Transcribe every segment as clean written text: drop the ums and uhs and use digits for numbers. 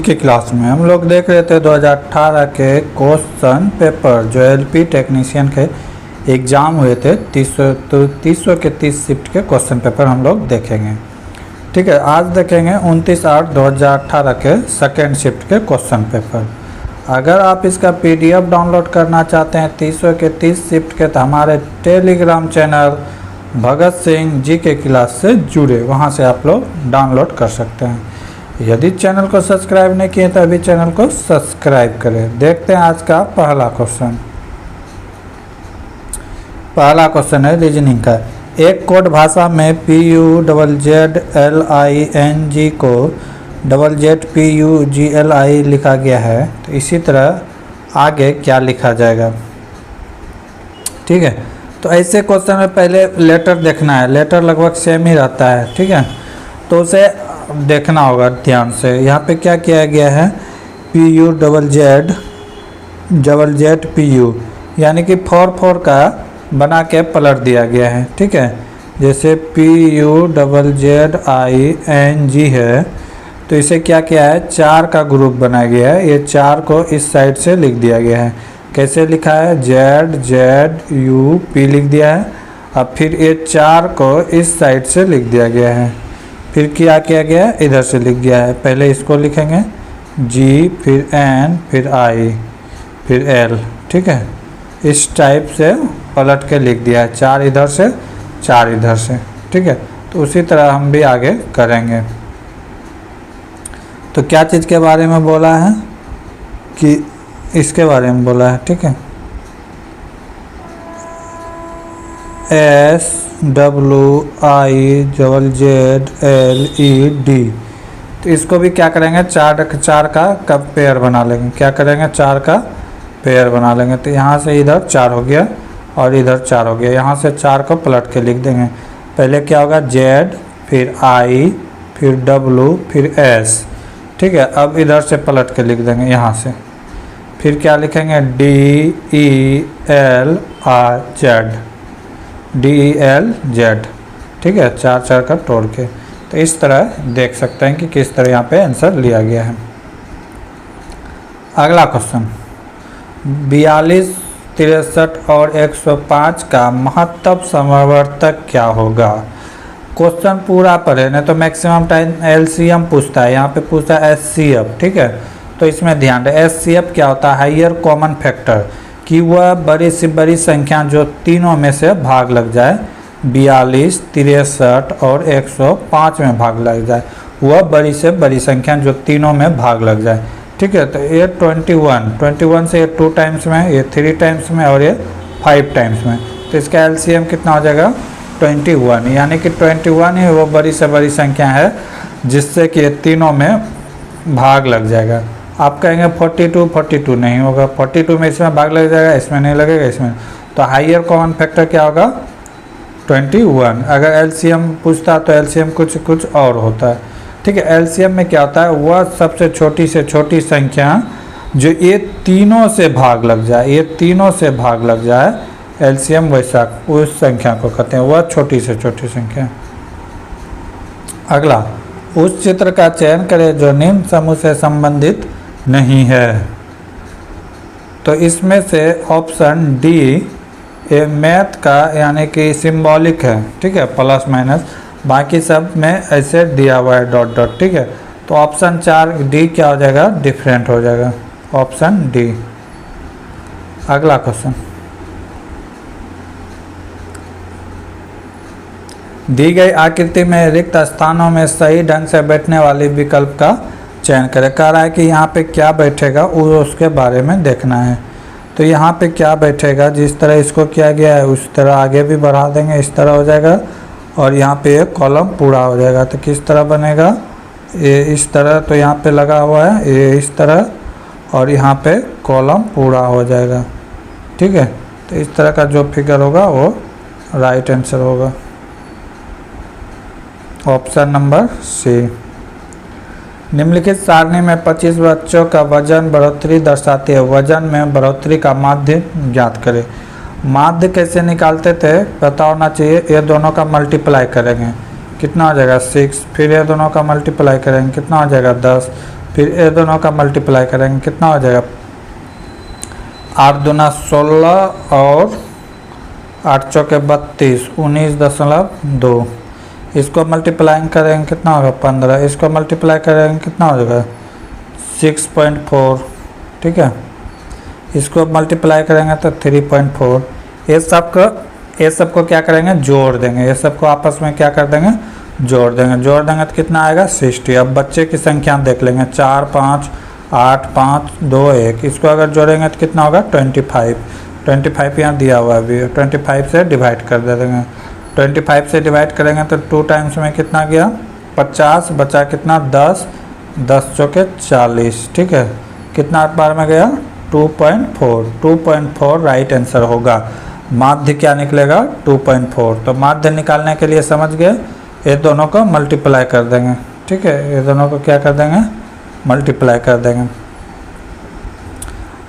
की क्लास में हम लोग देख रहे थे 2018 के क्वेश्चन पेपर जो एलपी टेक्नीशियन के एग्ज़ाम हुए थे 300 के 30 शिफ्ट के क्वेश्चन पेपर हम लोग देखेंगे। ठीक है, आज देखेंगे 29/8/2018 के सेकेंड शिफ्ट के क्वेश्चन पेपर। अगर आप इसका पीडीएफ डाउनलोड करना चाहते हैं 300 के 30 शिफ्ट के, तो हमारे टेलीग्राम चैनल भगत सिंह जी के क्लास से जुड़े, वहाँ से आप लोग डाउनलोड कर सकते हैं। यदि चैनल को सब्सक्राइब नहीं किए तो अभी चैनल को सब्सक्राइब करें। देखते हैं आज का पहला क्वेश्चन। पहला क्वेश्चन है रीजनिंग का। एक कोड भाषा में PUZZLING को ZZPUGLI लिखा गया है, तो इसी तरह आगे क्या लिखा जाएगा। ठीक है, तो ऐसे क्वेश्चन में पहले लेटर देखना है। लेटर लगभग सेम ही रहता है। ठीक है, तो उसे देखना होगा ध्यान से। यहाँ पे क्या किया गया है, PUZZPU यानी कि 4 का बना के पलट दिया गया है। ठीक है, जैसे PUZZING है, तो इसे क्या किया है, 4 का ग्रुप बनाया गया है। ये 4 को इस साइड से लिख दिया गया है। कैसे लिखा है, ZZUP लिख दिया है। अब फिर ये 4 को इस साइड से लिख दिया गया है। फिर क्या किया गया है, इधर से लिख गया है। पहले इसको लिखेंगे G, फिर N, फिर I, फिर L। ठीक है, इस टाइप से पलट के लिख दिया है, 4 इधर से 4 इधर से। ठीक है, तो उसी तरह हम भी आगे करेंगे। तो क्या चीज़ के बारे में बोला है कि इसके बारे में बोला है। ठीक है, SWIZZLED। तो इसको भी क्या करेंगे, 4 का पेयर बना लेंगे। क्या करेंगे, 4 का पेयर बना लेंगे। तो यहाँ से इधर 4 हो गया और इधर 4 हो गया। यहाँ से 4 को पलट के लिख देंगे। पहले क्या होगा, Z, फिर I, फिर W, फिर S। ठीक है, अब इधर से पलट के लिख देंगे यहाँ से। फिर क्या लिखेंगे, DELZ। ठीक है, 4 का तोड़ के। तो इस तरह देख सकते हैं कि किस तरह यहाँ पे आंसर लिया गया है। अगला क्वेश्चन, 42, 63 और 105 का महत्तम समवर्तक क्या होगा। क्वेश्चन पूरा पढ़े नहीं तो मैक्सिमम टाइम LCM पूछता है, यहाँ पे पूछता है HCF। ठीक है, तो इसमें ध्यान रहे, HCF क्या होता है, हायर कॉमन फैक्टर, कि वह बड़ी से बड़ी संख्या जो तीनों में से भाग लग जाए, 42, 63 और 105 में भाग लग जाए, वह बड़ी से बड़ी संख्या जो तीनों में भाग लग जाए। ठीक है, तो ये 21 से ये 2 टाइम्स में, ये 3 टाइम्स में और ये 5 टाइम्स में। तो इसका LCM कितना हो जाएगा, 21। यानी कि 21 ही वो बड़ी से बड़ी संख्या है जिससे कि ये तीनों में भाग लग जाएगा। आप कहेंगे 42 नहीं होगा, 42 में इसमें भाग लग जाएगा, इसमें नहीं लगेगा, इसमें। तो हायर कॉमन फैक्टर क्या होगा, 21। अगर LCM पूछता तो LCM कुछ और होता है। ठीक है, LCM में क्या होता है, वह सबसे छोटी से छोटी संख्या जो ये तीनों से भाग लग जाए, ये तीनों से भाग लग जाए, LCM वैसा उस संख्या को कहते हैं, वह छोटी से छोटी संख्या। अगला, उस चित्र का चयन करें जो निम्न समूह से संबंधित नहीं है। तो इसमें से ऑप्शन D ये मैथ का यानी कि सिंबॉलिक है। ठीक है, प्लस माइनस, बाकी सब में ऐसे दिया हुआ है डॉट डॉट। ठीक है, तो ऑप्शन 4 D क्या हो जाएगा, डिफरेंट हो जाएगा, ऑप्शन D। अगला क्वेश्चन, दी गई आकृति में रिक्त स्थानों में सही ढंग से बैठने वाली विकल्प का चयन करें। कह रहा है कि यहाँ पे क्या बैठेगा उसके बारे में देखना है। तो यहाँ पे क्या बैठेगा, जिस तरह इसको किया गया है उस तरह आगे भी बढ़ा देंगे, इस तरह हो जाएगा। और यहाँ पे एक कॉलम पूरा हो जाएगा। तो किस तरह बनेगा, ये इस तरह, तो यहाँ पे लगा हुआ है ये इस तरह, और यहाँ पे कॉलम पूरा हो जाएगा। ठीक है, तो इस तरह का जो फिगर होगा वो राइट आंसर होगा, ऑप्शन नंबर C। निम्नलिखित सारणी में 25 बच्चों का वजन बढ़ोतरी दर्शाती है। वजन में बढ़ोतरी का माध्य ज्ञात करें। माध्य कैसे निकालते थे पता होना चाहिए। ये दोनों का मल्टीप्लाई करेंगे, कितना हो जाएगा 6, फिर ये दोनों का मल्टीप्लाई करेंगे, कितना हो जाएगा 10, फिर ये दोनों का मल्टीप्लाई करेंगे, कितना हो जाएगा 8 दूना 16 और 8 चौके 32, 19.2। इसको मल्टीप्लाई करेंगे कितना होगा 15, इसको मल्टीप्लाई करेंगे कितना हो जाएगा 6.4, ठीक है। इसको मल्टीप्लाई करेंगे तो 3.4। ये सबको क्या करेंगे जोड़ देंगे, ये सबको आपस में क्या कर देंगे जोड़ देंगे तो कितना आएगा 60। अब बच्चे की संख्या देख लेंगे 4 5 8 5 2 1, इसको अगर जोड़ेंगे तो कितना होगा 25 यहाँ दिया हुआ है अभी, 25 से डिवाइड कर दे देंगे। 25 से डिवाइड करेंगे तो 2 टाइम्स में कितना गया 50, बचा कितना 10 चौके 40, ठीक है। कितना 8 बार में गया 2.4 राइट आंसर होगा। माध्य क्या निकलेगा 2.4। तो माध्य निकालने के लिए समझ गए, ये दोनों को मल्टीप्लाई कर देंगे, ठीक है। ये दोनों को क्या कर देंगे मल्टीप्लाई कर देंगे।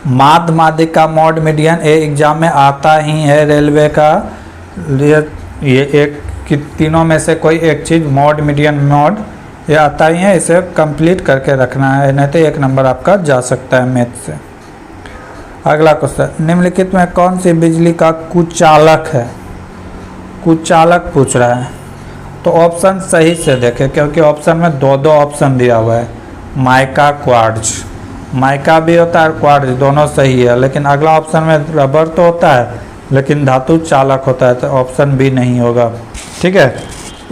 माध्य का मॉड मीडियन ये एग्जाम में आता ही है रेलवे का, ये एक कि तीनों में से कोई एक चीज़ मॉड मीडियन मॉड ये आता ही है, इसे कंप्लीट करके रखना है, नहीं तो 1 नंबर आपका जा सकता है मैथ से। अगला क्वेश्चन, निम्नलिखित में कौन सी बिजली का कुचालक है? कुचालक पूछ रहा है, तो ऑप्शन सही से देखें क्योंकि ऑप्शन में दो ऑप्शन दिया हुआ है, माइका क्वार्ट्ज। माइका भी होता है और क्वार्ट्ज, दोनों सही है, लेकिन अगला ऑप्शन में रबर तो होता है लेकिन धातु चालक होता है, तो ऑप्शन बी नहीं होगा, ठीक है।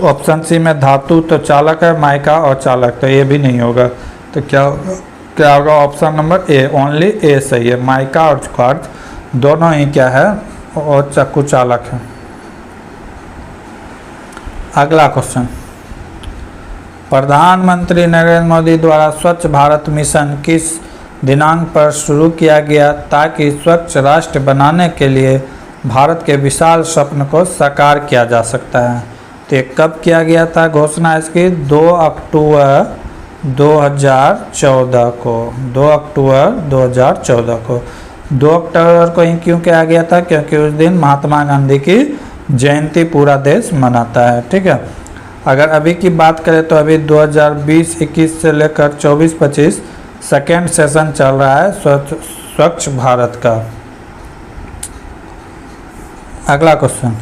ऑप्शन सी में धातु तो चालक है, माइका और चालक, तो ये भी नहीं होगा। तो क्या होगा ऑप्शन नंबर ए, ओनली ए सही है। माइका और क्वार्ट्ज दोनों ही क्या है और चक्कू चालक है। अगला क्वेश्चन, प्रधानमंत्री नरेंद्र मोदी द्वारा स्वच्छ भारत मिशन किस दिनांक पर शुरू किया गया ताकि स्वच्छ राष्ट्र बनाने के लिए भारत के विशाल स्वप्न को साकार किया जा सकता है? तो कब किया गया था घोषणा इसकी 2 अक्टूबर 2014 को। 2 अक्टूबर 2014 को 2 अक्टूबर को ही क्यों किया गया था? क्योंकि उस दिन महात्मा गांधी की जयंती पूरा देश मनाता है, ठीक है। अगर अभी की बात करें तो अभी 2020-21 से लेकर 24-25 सेकेंड सेशन चल रहा है स्वच्छ भारत का। अगला क्वेश्चन,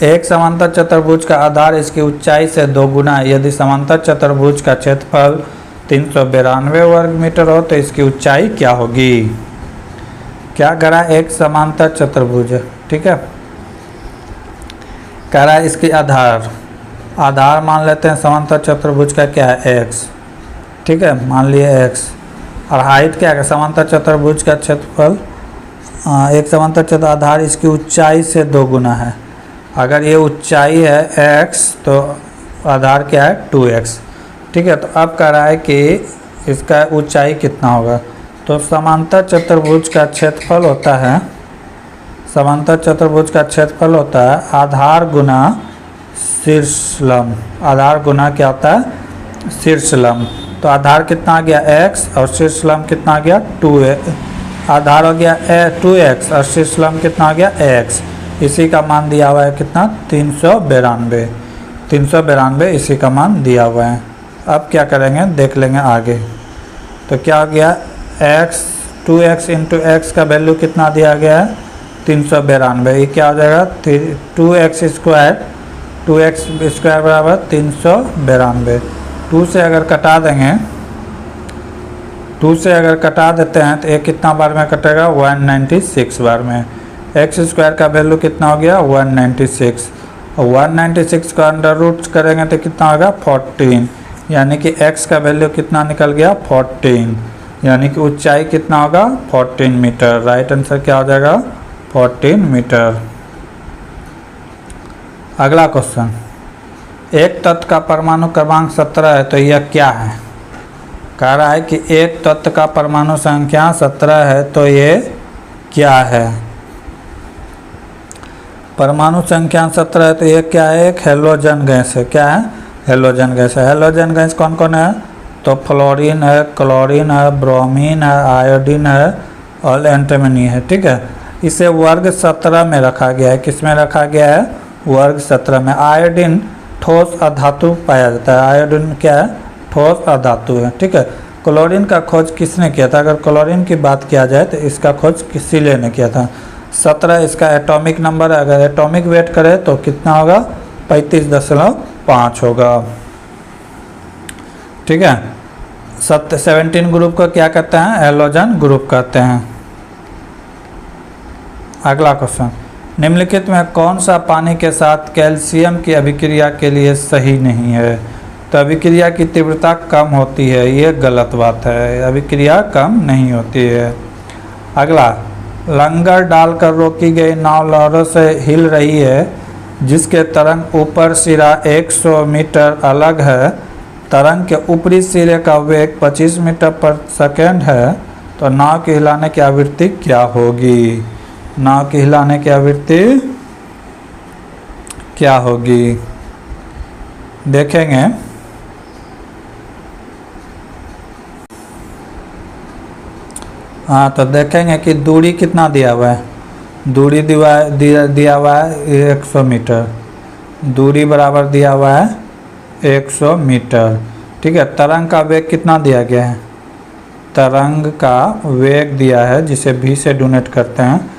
एक समांतर चतुर्भुज का आधार इसकी ऊंचाई से 2 गुना है यदि समांतर चतुर्भुज का क्षेत्रफल 392 वर्ग मीटर हो तो इसकी ऊंचाई क्या होगी? क्या कह रहा है एक समांतर चतुर्भुज है, ठीक है। कह रहा है इसकी आधार मान लेते हैं समांतर चतुर्भुज का क्या है x, ठीक है, मान लिए x। और हाइट क्या है समांतर चतुर्भुज का क्षेत्रफल, एक समांतर चतुर्भुज आधार इसकी ऊंचाई से 2 गुना है। अगर ये ऊंचाई है x तो आधार क्या है 2x, ठीक है। तो अब कह रहा है कि इसका ऊंचाई कितना होगा, तो समांतर चतुर्भुज का क्षेत्रफल होता है, समांतर चतुर्भुज का क्षेत्रफल होता है आधार गुना शीर्ष लंब। आधार गुना क्या होता है शीर्ष लंब। तो आधार कितना आ गया x और शीर्ष लंब कितना आ गया 2x। आधार हो गया 2x और शीर्ष लंब कितना आ गया x। इसी का मान दिया हुआ है कितना 392 इसी का मान दिया हुआ है। अब क्या करेंगे देख लेंगे आगे। तो क्या हो गया x 2x इंटू एक्स का वैल्यू कितना दिया गया है 392। ये क्या हो जाएगा 2x स्क्वायर, 2x स्क्वायर बराबर 392। 2 से अगर कटा देंगे, 2 से अगर कटा देते हैं तो एक कितना बार में कटेगा 196 बार में। एक्स स्क्वायर का वैल्यू कितना हो गया 196 और 196 का अंडर रूट करेंगे तो कितना होगा 14, यानी कि x का वैल्यू कितना निकल गया 14, यानी कि ऊंचाई कितना होगा 14 मीटर। राइट आंसर क्या हो जाएगा 14 मीटर। अगला क्वेश्चन, एक तत्व का परमाणु क्रमांक 17 है तो यह क्या है? कह रहा है कि एक तत्व का परमाणु संख्या 17 है तो ये क्या है? परमाणु संख्या 17 है तो ये क्या है एक हेलोजन गैस है। क्या है हेलोजन गैस है। हेलोजन गैस कौन कौन है? तो फ्लोरीन है, क्लोरीन है, ब्रोमीन है, आयोडीन है और एंटीमनी है, ठीक है। इसे वर्ग 17 में रखा गया है। किस में रखा गया है वर्ग 17 में। आयोडीन ठोस अधातु पाया जाता है। आयोडीन क्या है ठोस अधातु है, ठीक है। क्लोरीन का खोज किसने किया था? अगर क्लोरीन की बात किया जाए तो इसका खोज किसीले ने किया था। 17 इसका एटॉमिक नंबर है। अगर एटॉमिक वेट करें तो कितना होगा? 35.5 होगा। ठीक है। 17 ग्रुप को क्या कहते हैं? हैलोजन ग्रुप कहते हैं। अगला क्वेश्चन, निम्नलिखित में कौन सा पानी के साथ कैल्शियम की अभिक्रिया के लिए सही नहीं है? तो अभिक्रिया की तीव्रता कम होती है, ये गलत बात है, अभिक्रिया कम नहीं होती है। अगला, लंगर डालकर रोकी गई नाव लहरों से हिल रही है, जिसके तरंग ऊपर सिरा 100 मीटर अलग है, तरंग के ऊपरी सिरे का वेग 25 मीटर पर सेकेंड है, तो नाव के हिलाने की आवृत्ति क्या होगी? नाव के हिलाने की आवृत्ति क्या होगी? देखेंगे। हाँ, तो देखेंगे कि दूरी कितना दिया हुआ है। दूरी दिया हुआ है 100 मीटर, दूरी बराबर दिया हुआ है 100 मीटर। ठीक है। तरंग का वेग कितना दिया गया है? तरंग का वेग दिया है, जिसे v से डोनेट करते हैं,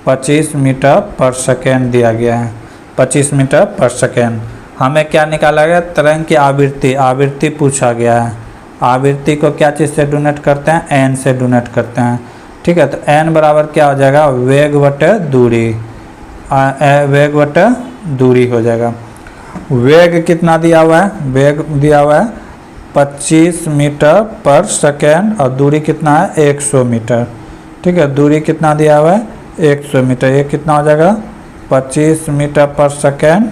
25 मीटर पर सेकेंड दिया गया है। 25 मीटर पर सेकेंड। हमें क्या निकाला गया? तरंग की आवृत्ति। आवृत्ति पूछा गया है। आवृत्ति को क्या चीज़ से डोनेट करते हैं? n से डोनेट करते हैं। ठीक है। तो n बराबर क्या हो जाएगा? वेग बटे दूरी। वेग बटे दूरी हो जाएगा। वेग कितना दिया हुआ है? वेग दिया हुआ है 25 मीटर पर सेकेंड और दूरी कितना है? 100 मीटर। ठीक है। दूरी कितना दिया हुआ है? 100 मीटर। ये कितना हो जाएगा? 25 मीटर पर सेकेंड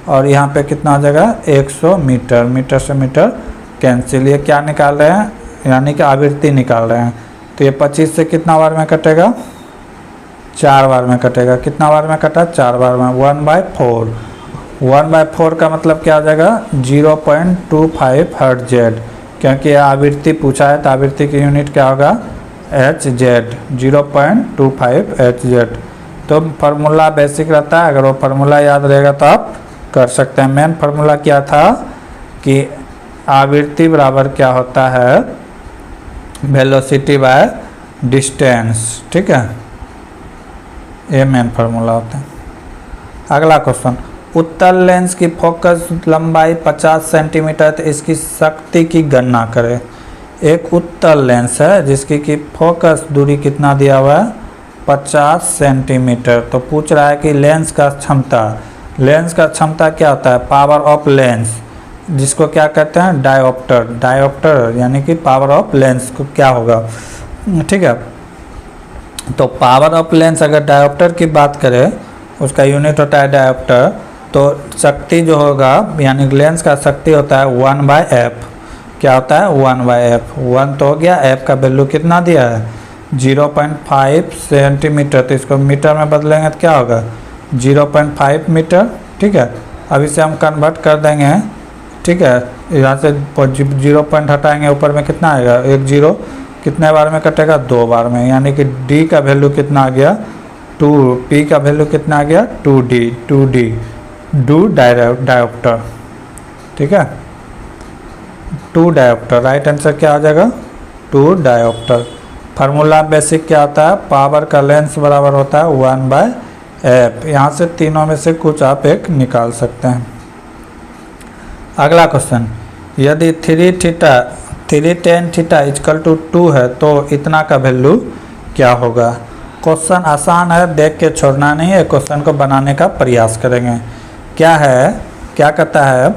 और यहाँ पे कितना हो जाएगा? 100 मीटर। मीटर से मीटर कैंसिल। ये क्या निकाल रहे हैं? यानी कि आवृत्ति निकाल रहे हैं। तो ये 25 से कितना बार में कटेगा? 4 बार में कटेगा। कितना बार में कटा? 4 बार में। 1/4। 1/4 का मतलब क्या हो जाएगा? 0.25 हर्ट्ज, क्योंकि यह आवृत्ति पूछा है तो आवृत्ति की यूनिट क्या होगा? Hz। 0.25 Hz। तो फार्मूला बेसिक रहता है, अगर वो फार्मूला याद रहेगा तो आप कर सकते हैं। मेन फार्मूला क्या था कि आवृत्ति बराबर क्या होता है? Velocity by distance. ठीक है। ये मेन फार्मूला होता है। अगला क्वेश्चन, उत्तल लेंस की फोकस लंबाई 50 सेंटीमीटर, तो इसकी शक्ति की गणना करें। एक उत्तल लेंस है जिसकी की फोकस दूरी कितना दिया हुआ है? 50 सेंटीमीटर। तो पूछ रहा है कि लेंस का क्षमता। लेंस का क्षमता क्या होता है? पावर ऑफ लेंस, जिसको क्या कहते हैं? डायोप्टर। डायोप्टर यानी कि पावर ऑफ लेंस को क्या होगा? ठीक है। तो पावर ऑफ लेंस अगर डायोप्टर की बात करें, उसका यूनिट होता है डायोप्टर, तो शक्ति जो होगा यानी लेंस का शक्ति होता है 1/f। क्या होता है? 1/f। 1 तो हो गया, f का वैल्यू कितना दिया है? 0.5 सेंटीमीटर। तो इसको मीटर में बदलेंगे तो क्या होगा? 0.5 मीटर। ठीक है। अब इसे हम कन्वर्ट कर देंगे। ठीक है। यहाँ से 0 पॉइंट हटाएंगे, ऊपर में कितना आएगा? 1 0। कितने बार में कटेगा? 2 बार में। यानी कि d का वैल्यू कितना आ गया? 2। p का वैल्यू कितना आ गया? 2d। 2d do dioptre. ठीक है। 2 डायोप्टर। राइट आंसर क्या आ जाएगा? 2 डायोप्टर। फार्मूला बेसिक क्या होता है? पावर का लेंस बराबर होता है 1/f। यहाँ से तीनों में से कुछ आप एक निकाल सकते हैं। अगला क्वेश्चन, यदि 3 tan थीटा इक्वल टू 2 है तो इतना का वैल्यू क्या होगा? क्वेश्चन आसान है, देख के छोड़ना नहीं है, क्वेश्चन को बनाने का प्रयास करेंगे। क्या है? क्या कहता है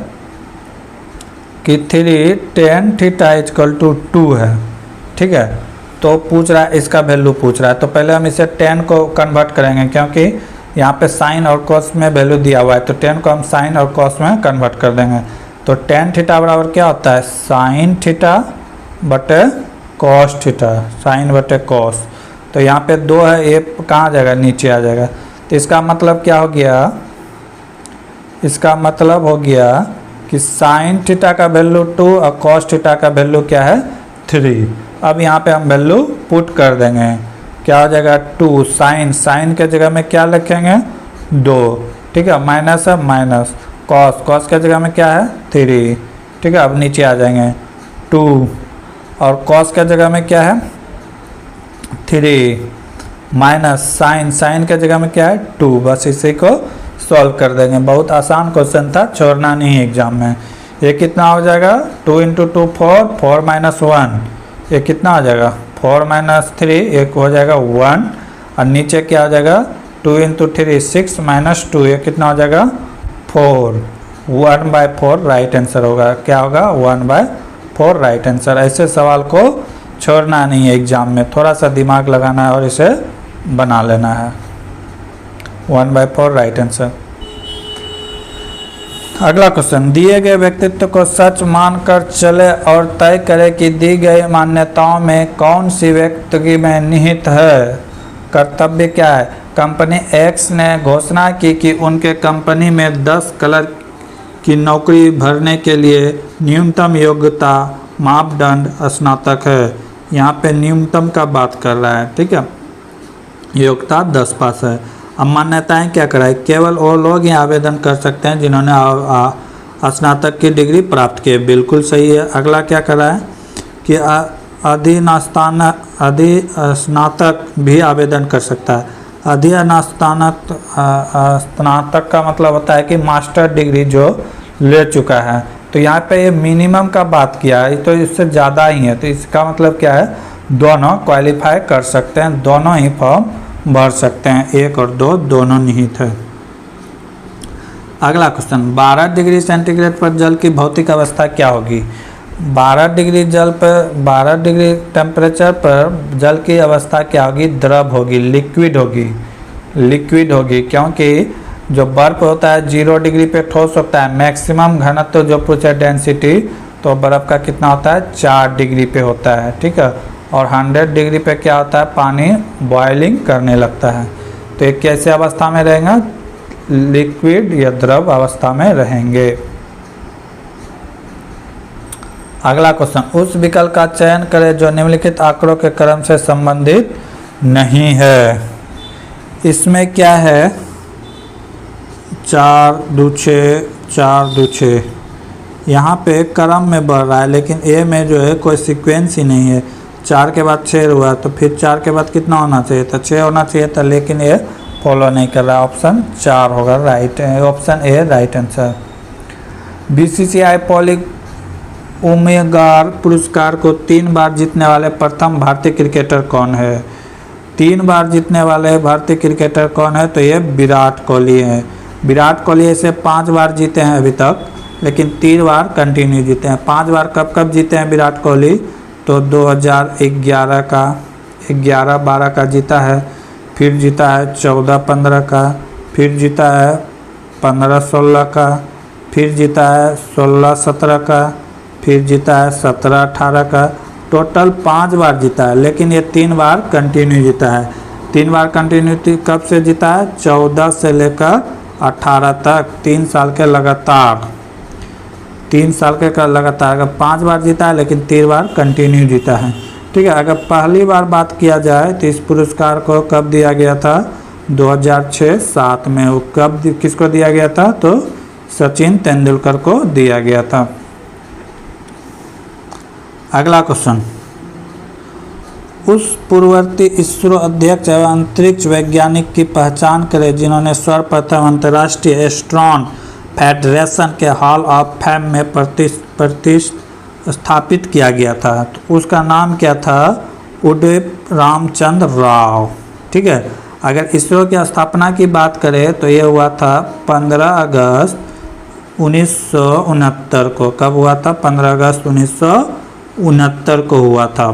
कि 3 tan थीटा इक्वल टू 2 है। ठीक है। तो पूछ रहा है, इसका वैल्यू पूछ रहा है। तो पहले हम इसे tan को कन्वर्ट करेंगे, क्योंकि यहाँ पे साइन और कॉस में वैल्यू दिया हुआ है, तो tan को हम साइन और कॉस में कन्वर्ट कर देंगे। तो tan थीटा बराबर क्या होता है? साइन थीटा बटे कॉस थीटा। साइन बटे कॉस। तो यहाँ पे 2 है, ये कहाँ जाएगा? नीचे आ जाएगा। तो इसका मतलब क्या हो गया? इसका मतलब हो गया कि साइन थीटा का वैल्यू 2 और कॉस थीटा का वैल्यू क्या है? 3। अब यहाँ पे हम वैल्यू पुट कर देंगे। क्या हो जाएगा? 2 साइन के जगह में क्या लिखेंगे? 2। ठीक है। माइनस है, माइनस। कॉस के जगह में क्या है? 3। ठीक है। अब नीचे आ जाएंगे 2 और कॉस का जगह में क्या है 3 माइनस साइन की जगह में क्या है 2। बस इसी को सॉल्व कर देंगे। बहुत आसान क्वेश्चन था, छोड़ना नहीं एग्जाम में। ये कितना हो जाएगा 2 × 2 4, 4 - 1 ये कितना हो जाएगा 4 - 3 एक हो जाएगा 1 और नीचे क्या हो जाएगा 2 × 3 6 - 2 ये कितना हो जाएगा 4। 1/4 राइट आंसर होगा। क्या होगा 1/4 राइट आंसर। ऐसे सवाल को छोड़ना नहीं है एग्जाम में, थोड़ा सा दिमाग लगाना है और इसे बना लेना है। 1/4 राइट आंसर। अगला क्वेश्चन, दिए गए व्यक्तित्व को सच मानकर चले और तय करे कि दी गई मान्यताओं में कौन सी व्यक्ति में निहित है। कर्तव्य क्या है, कंपनी एक्स ने घोषणा की कि उनके कंपनी में 10 क्लर्क की नौकरी भरने के लिए न्यूनतम योग्यता मापदंड स्नातक है। यहाँ पे न्यूनतम का बात कर रहा है, ठीक है, योग्यता 10 पास है। अब मान्यताएं क्या कराए, केवल वो लोग ही आवेदन कर सकते हैं जिन्होंने स्नातक की डिग्री प्राप्त की है। बिल्कुल सही है। अगला क्या करा है कि स्नातक भी आवेदन कर सकता है। स्नातक का मतलब होता है कि मास्टर डिग्री जो ले चुका है। तो यहाँ पे ये मिनिमम का बात किया है, तो इससे ज़्यादा ही है। तो इसका मतलब क्या है, दोनों क्वालिफाई कर सकते हैं, दोनों ही फॉर्म भर सकते हैं। 1 और 2 दोनों निहित है। अगला क्वेश्चन, 12 डिग्री सेंटीग्रेड पर जल की भौतिक अवस्था क्या होगी। 12 डिग्री टेम्परेचर पर जल की अवस्था क्या होगी, द्रव होगी, लिक्विड होगी। क्योंकि जो बर्फ होता है 0 डिग्री पे ठोस होता है। मैक्सिमम घनत्व जो पूछे डेंसिटी, तो बर्फ का कितना होता है 4 डिग्री पे होता है, ठीक है। और 100 डिग्री पे क्या होता है, पानी बॉइलिंग करने लगता है। तो ये कैसे अवस्था में रहेगा, लिक्विड या द्रव अवस्था में रहेंगे। अगला क्वेश्चन, उस विकल्प का चयन करें जो निम्नलिखित आंकड़ों के क्रम से संबंधित नहीं है। इसमें क्या है 4 2 6 4 2 6 यहाँ पे क्रम में बढ़ रहा है, लेकिन ए में जो है कोई सीक्वेंस ही नहीं है। 4 के बाद 6 हुआ, तो फिर 4 के बाद कितना होना चाहिए था, 6 होना चाहिए था, लेकिन ये फॉलो नहीं कर रहा। ऑप्शन 4 होगा right, option A right answer. BCCI Polly Umrigar पुरस्कार को 3 बार जीतने वाले प्रथम भारतीय क्रिकेटर कौन है। 3 बार जीतने वाले भारतीय क्रिकेटर कौन है, तो ये विराट कोहली है। विराट कोहली इसे 5 बार जीते हैं अभी तक, लेकिन 3 बार कंटिन्यू जीते हैं। 5 बार कब जीते हैं विराट कोहली, तो 2011 का 11-12 का जीता है, फिर जीता है 14-15 का, फिर जीता है 15-16 का, फिर जीता है 16-17 का, फिर जीता है 17-18 का। टोटल 5 बार जीता है, लेकिन ये 3 बार कंटिन्यू जीता है। 3 बार कंटिन्यू कब से जीता है, 14 से लेकर 18 तक, 3 साल के लगातार। 3 साल के लगातार अगर 5 बार जीता है, लेकिन 3 बार कंटिन्यू जीता है, ठीक है। अगर पहली बार बात किया जाए तो इस पुरस्कार को कब दिया गया था, 2006-07 में। वो कब किसको दिया गया था, तो सचिन तेंदुलकर को दिया गया था। अगला क्वेश्चन, उस पूर्ववर्ती इसरो अध्यक्ष एवं अंतरिक्ष वैज्ञानिक की पहचान करें जिन्होंने सर्वप्रथम अंतर्राष्ट्रीय एस्ट्रोनॉम फेडरेशन के हॉल ऑफ फेम में प्रतिष्ठापित किया गया था। तो उसका नाम क्या था, उदित रामचंद्र राव, ठीक है। अगर इसरो की स्थापना की बात करें तो ये हुआ था 15 अगस्त 1969 को। कब हुआ था, 15 अगस्त 1969 को हुआ था,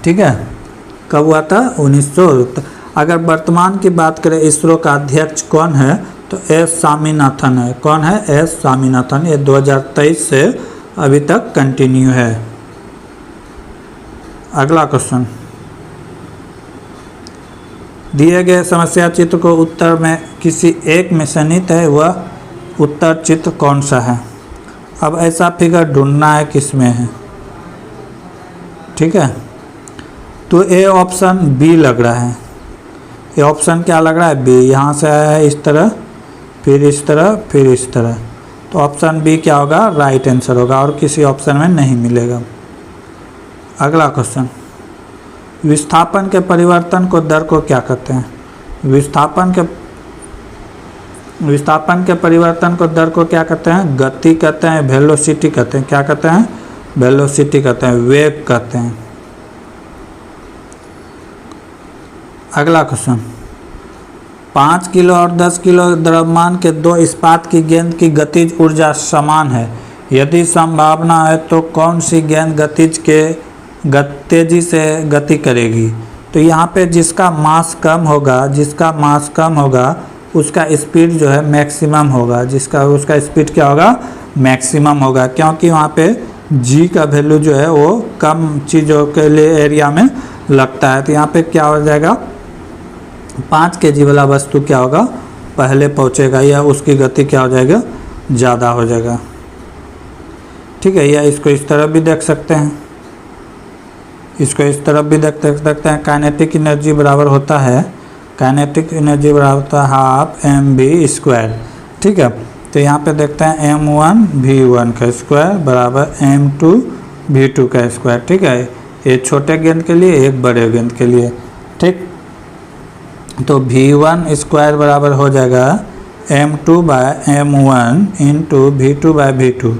ठीक है। कब हुआ था, 1900। अगर वर्तमान की बात करें इसरो का अध्यक्ष कौन है, तो एस स्वामीनाथन है। कौन है, एस स्वामीनाथन। ये 2023 से अभी तक कंटिन्यू है। अगला क्वेश्चन, दिए गए समस्या चित्र को उत्तर में किसी एक में सन्निहित है, वह उत्तर चित्र कौन सा है। अब ऐसा फिगर ढूंढना है किस में है, ठीक है। तो ए ऑप्शन बी लग रहा है। ये ऑप्शन क्या लग रहा है, बी। यहाँ से आया है इस तरह, फिर इस तरह, फिर इस तरह। तो ऑप्शन बी क्या होगा, राइट आंसर होगा, और किसी ऑप्शन में नहीं मिलेगा। अगला क्वेश्चन, विस्थापन के परिवर्तन को दर को क्या कहते हैं? विस्थापन के परिवर्तन को दर को क्या कहते हैं? गति कहते हैं, वेलोसिटी कहते हैं। क्या कहते हैं? वेलोसिटी कहते हैं, वेग कहते हैं। अगला क्वेश्चन, 5 किलो और 10 किलो द्रव्यमान के दो इस्पात की गेंद की गतिज ऊर्जा समान है। यदि संभावना है तो कौन सी गेंद तेजी से गति करेगी? तो यहाँ पे जिसका मास कम होगा उसका स्पीड जो है मैक्सिमम होगा। उसका स्पीड क्या होगा? मैक्सिमम होगा, क्योंकि वहाँ पे जी का वैल्यू जो है वो कम चीज़ों के लिए एरिया में लगता है। तो यहाँ पे क्या हो जाएगा? 5 kg वाला वस्तु क्या होगा? पहले पहुँचेगा, या उसकी गति क्या हो जाएगा? ज़्यादा हो जाएगा। ठीक है, या इसको इस तरफ भी देख सकते हैं, काइनेटिक एनर्जी बराबर होता है हाफ mv²। ठीक है, तो यहाँ पे देखते हैं m1 v1 का स्क्वायर बराबर m2 v2 का स्क्वायर। ठीक है, ये छोटे गेंद के लिए, एक बड़े गेंद के लिए। ठीक, तो v1 स्क्वायर बराबर हो जाएगा m2/m1 इंटू v2/v2।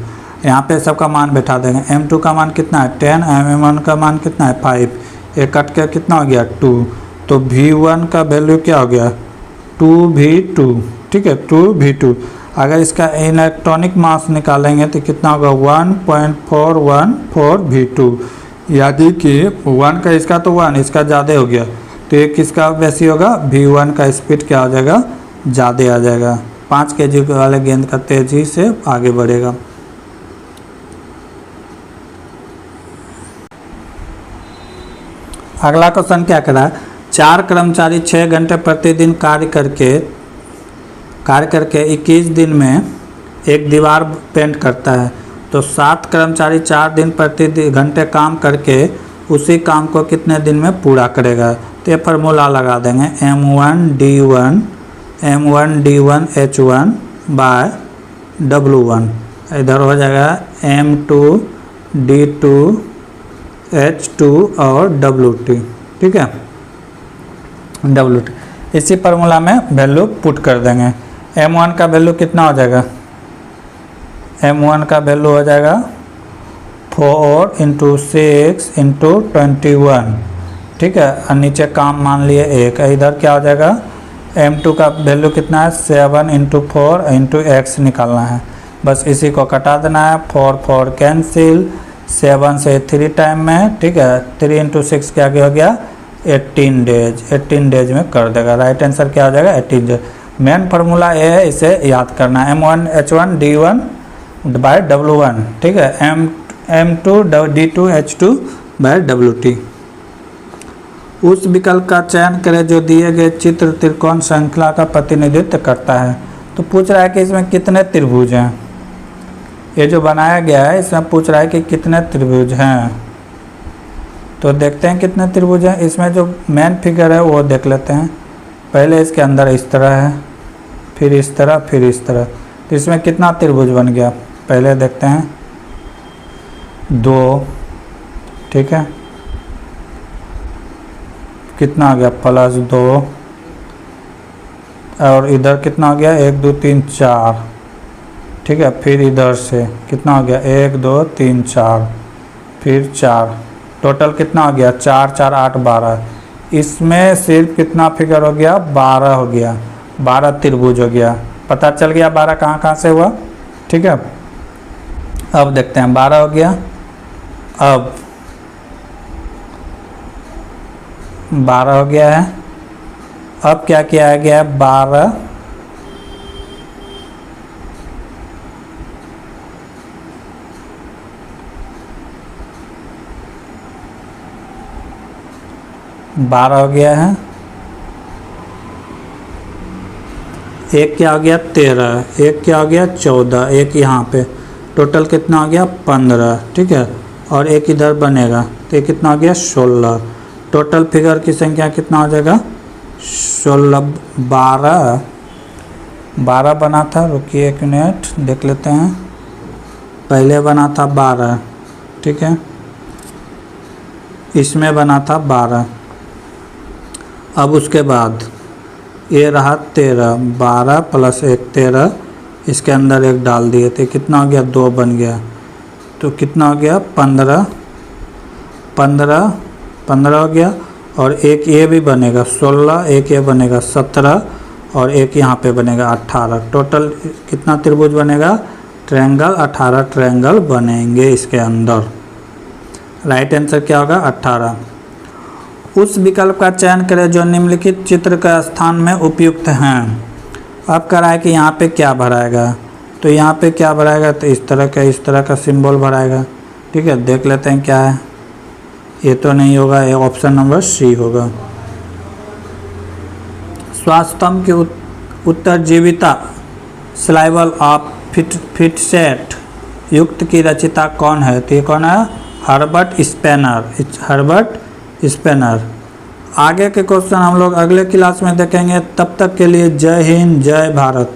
यहाँ पे सबका मान बैठा देंगे। m2 का मान कितना है? 10, m1 का मान कितना है? 5। ये कट के कितना हो गया? 2। तो v1 का वैल्यू क्या हो गया? 2v2। ठीक है, 2v2। अगर इसका इलेक्ट्रॉनिक मास निकालेंगे तो कितना होगा? 1.414 v2। यानी कि 1 का इसका तो 1, इसका ज़्यादा हो गया, तो ये किसका वैसी होगा? v1 का स्पीड क्या हो जाएगा? ज़्यादा आ जाएगा। 5 kg वाले गेंद का तेज़ी से आगे बढ़ेगा। अगला क्वेश्चन क्या कह रहा है? 4 कर्मचारी 6 घंटे प्रतिदिन कार्य करके 21 दिन में एक दीवार पेंट करता है, तो 7 कर्मचारी 4 दिन प्रति घंटे काम करके उसी काम को कितने दिन में पूरा करेगा? तो ये फार्मूला लगा देंगे, m1d1h1/w1। इधर हो जाएगा m2d2h2 और wt। ठीक है, wt इसी फार्मूला में वैल्यू पुट कर देंगे। m1 का वैल्यू कितना हो जाएगा? m1 का वैल्यू हो जाएगा 4 × 6 × 21। ठीक है, और नीचे काम मान लिए 1। इधर क्या हो जाएगा? m2 का वैल्यू कितना है? 7 × 4 × x निकालना है। बस इसी को कटा देना है। 4 कैंसिल, 7 से 3 टाइम में। ठीक है, 3 × 6 क्या हो गया? 18 डेज में कर देगा। राइट आंसर क्या हो जाएगा? 18 डेज। मेन फार्मूला ये है, इसे याद करना है, m1h1d1/w1। ठीक है, m2d2h2/wt। उस विकल्प का चयन करें जो दिए गए चित्र त्रिकोण श्रृंखला का प्रतिनिधित्व करता है। तो पूछ रहा है कि इसमें कितने त्रिभुज हैं। ये जो बनाया गया है इसमें पूछ रहा है कि कितने त्रिभुज हैं। तो देखते हैं कितने त्रिभुज हैं। इसमें जो मेन फिगर है वो देख लेते हैं। पहले इसके अंदर इस तरह है, फिर इस तरह, फिर इस तरह। तो इसमें कितना त्रिभुज बन गया? पहले देखते हैं, 2। ठीक है, कितना आ गया? +2। और इधर कितना हो गया? 1 2 3 4। ठीक है, फिर इधर से कितना हो गया? 1 2 3 4, फिर 4। टोटल कितना हो गया? 4 4 8 12। इसमें सिर्फ कितना फिगर हो गया? 12 हो गया। 12 त्रिभुज हो गया। पता चल गया 12 कहाँ से हुआ। ठीक है, अब देखते हैं। 12 हो गया। अब 12 हो गया है। अब क्या किया गया है? 12 हो गया है। एक क्या हो गया? 13। एक क्या हो गया? 14। एक यहाँ पे टोटल कितना हो गया? 15। ठीक है, और एक इधर बनेगा तो ये कितना हो गया? 16। टोटल फिगर की संख्या कितना हो जाएगा? 16। 12 बना था। रुकिए 1 मिनट देख लेते हैं। पहले बना था 12। ठीक है, इसमें बना था 12। अब उसके बाद ये रहा 13, 12 प्लस 1 13, इसके अंदर 1 डाल दिए थे, कितना हो गया 2 बन गया, तो कितना हो गया 15 15 15 हो गया। और एक ये भी बनेगा 16, एक ये बनेगा 17 और एक यहाँ पे बनेगा 18। टोटल कितना त्रिभुज बनेगा, ट्रायंगल 18 ट्रायंगल बनेंगे इसके अंदर। राइट आंसर क्या होगा 18। उस विकल्प का चयन करें जो निम्नलिखित चित्र का स्थान में उपयुक्त हैं। अब कह रहा है कि यहाँ पे क्या भराएगा, तो यहाँ पे क्या भराएगा, तो इस तरह का सिंबल भराएगा। ठीक है, देख लेते हैं क्या है। ये तो नहीं होगा, ये ऑप्शन नंबर सी होगा। स्वास्थ्यम की उत्तरजीविता सर्वाइवल ऑफ फिटसेट युक्त की रचयिता कौन है, तो ये कौन है, हर्बर्ट स्पेनर। आगे के क्वेश्चन हम लोग अगले क्लास में देखेंगे। तब तक के लिए जय हिंद, जय भारत।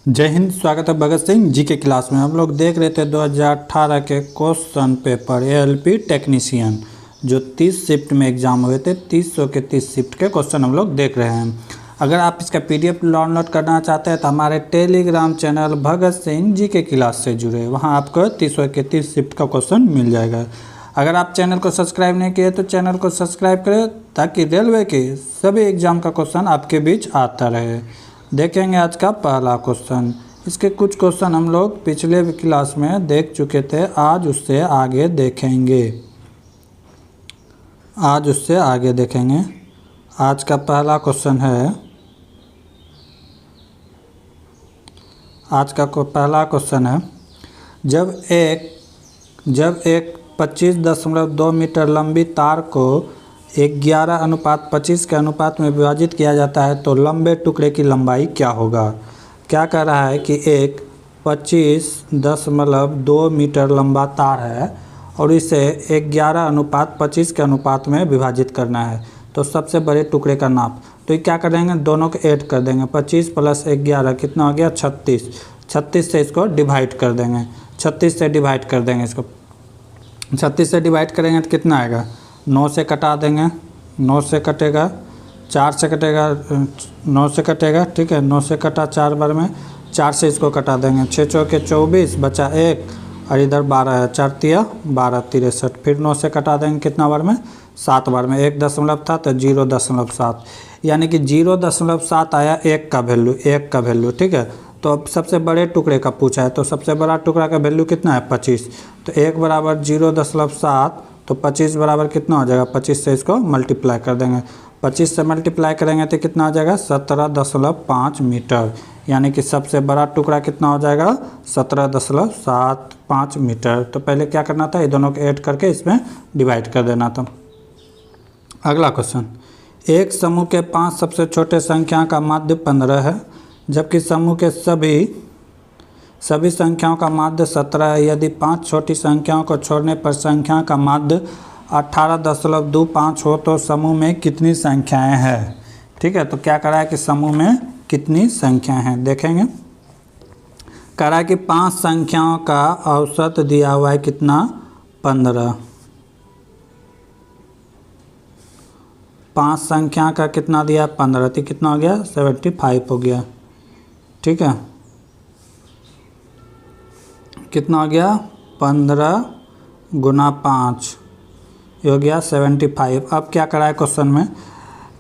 जय हिंद, स्वागत है भगत सिंह जी के क्लास में। हम लोग देख रहे थे 2018 के क्वेश्चन पेपर एएलपी टेक्नीशियन, जो 30 शिफ्ट में एग्जाम हुए थे। 300 के 30 शिफ्ट के क्वेश्चन हम लोग देख रहे हैं। अगर आप इसका PDF डाउनलोड करना चाहते हैं तो हमारे टेलीग्राम चैनल भगत सिंह जी के क्लास से जुड़े, वहां आपको 300 के 30 शिफ्ट का क्वेश्चन मिल जाएगा। अगर आप चैनल को सब्सक्राइब नहीं किए तो चैनल को सब्सक्राइब करें, ताकि रेलवे के सभी एग्जाम का क्वेश्चन आपके बीच आता रहे। देखेंगे आज का पहला क्वेश्चन। इसके कुछ क्वेश्चन हम लोग पिछले क्लास में देख चुके थे, आज उससे आगे देखेंगे। आज का पहला क्वेश्चन है, जब एक 25.2 मीटर लंबी तार को 11:25 के अनुपात में विभाजित किया जाता है तो लंबे टुकड़े की लंबाई क्या होगा। क्या कह रहा है कि एक 25.2 मीटर लंबा तार है और इसे 11:25 के अनुपात में विभाजित करना है, तो सबसे बड़े टुकड़े का नाप। तो ये क्या करेंगे, दोनों को ऐड कर देंगे। 25 + 11 कितना हो गया 36। 36 से इसको डिवाइड कर देंगे, 36 से डिवाइड कर देंगे इसको। 36 से डिवाइड करेंगे तो कितना आएगा, 9 से कटा देंगे, 9 से कटेगा, 4 से कटेगा, 9 से कटेगा। ठीक है, 9 से कटा 4 बार में, 4 से इसको कटा देंगे। 6 चौके 24 बचा 1 और इधर 12 है, 4 तिया 12 63। फिर 9 से कटा देंगे कितना बार में, 7 बार में। 1 दशमलव था तो 0.7, यानी कि 0.7 आया 1 का वैल्यू। ठीक है, तो अब सबसे बड़े टुकड़े का पूछा है, तो सबसे बड़ा टुकड़ा का वैल्यू कितना है 25। तो 1 बराबर 0.7, तो 25 बराबर कितना हो जाएगा, 25 से इसको मल्टीप्लाई कर देंगे। 25 से मल्टीप्लाई करेंगे तो कितना हो जाएगा 17.5 मीटर, यानी कि सबसे बड़ा टुकड़ा कितना हो जाएगा 17.75 मीटर। तो पहले क्या करना था, ये दोनों को ऐड करके इसमें डिवाइड कर देना था। अगला क्वेश्चन, एक समूह के 5 सबसे छोटे संख्या का माध्य 15 है, जबकि समूह के सभी संख्याओं का माध्य 17 है। यदि 5 छोटी संख्याओं को छोड़ने पर संख्या का माध्य 18.25 हो तो समूह में कितनी संख्याएं हैं। ठीक है, तो क्या करा है कि समूह में कितनी संख्याएं हैं देखेंगे। कह रहा है कि 5 संख्याओं का औसत दिया हुआ है कितना 15। 5 संख्या का कितना दिया 15, तो कितना हो गया 75 हो गया। ठीक है, कितना हो गया 15 × 5 हो गया 75। अब क्या करा है क्वेश्चन में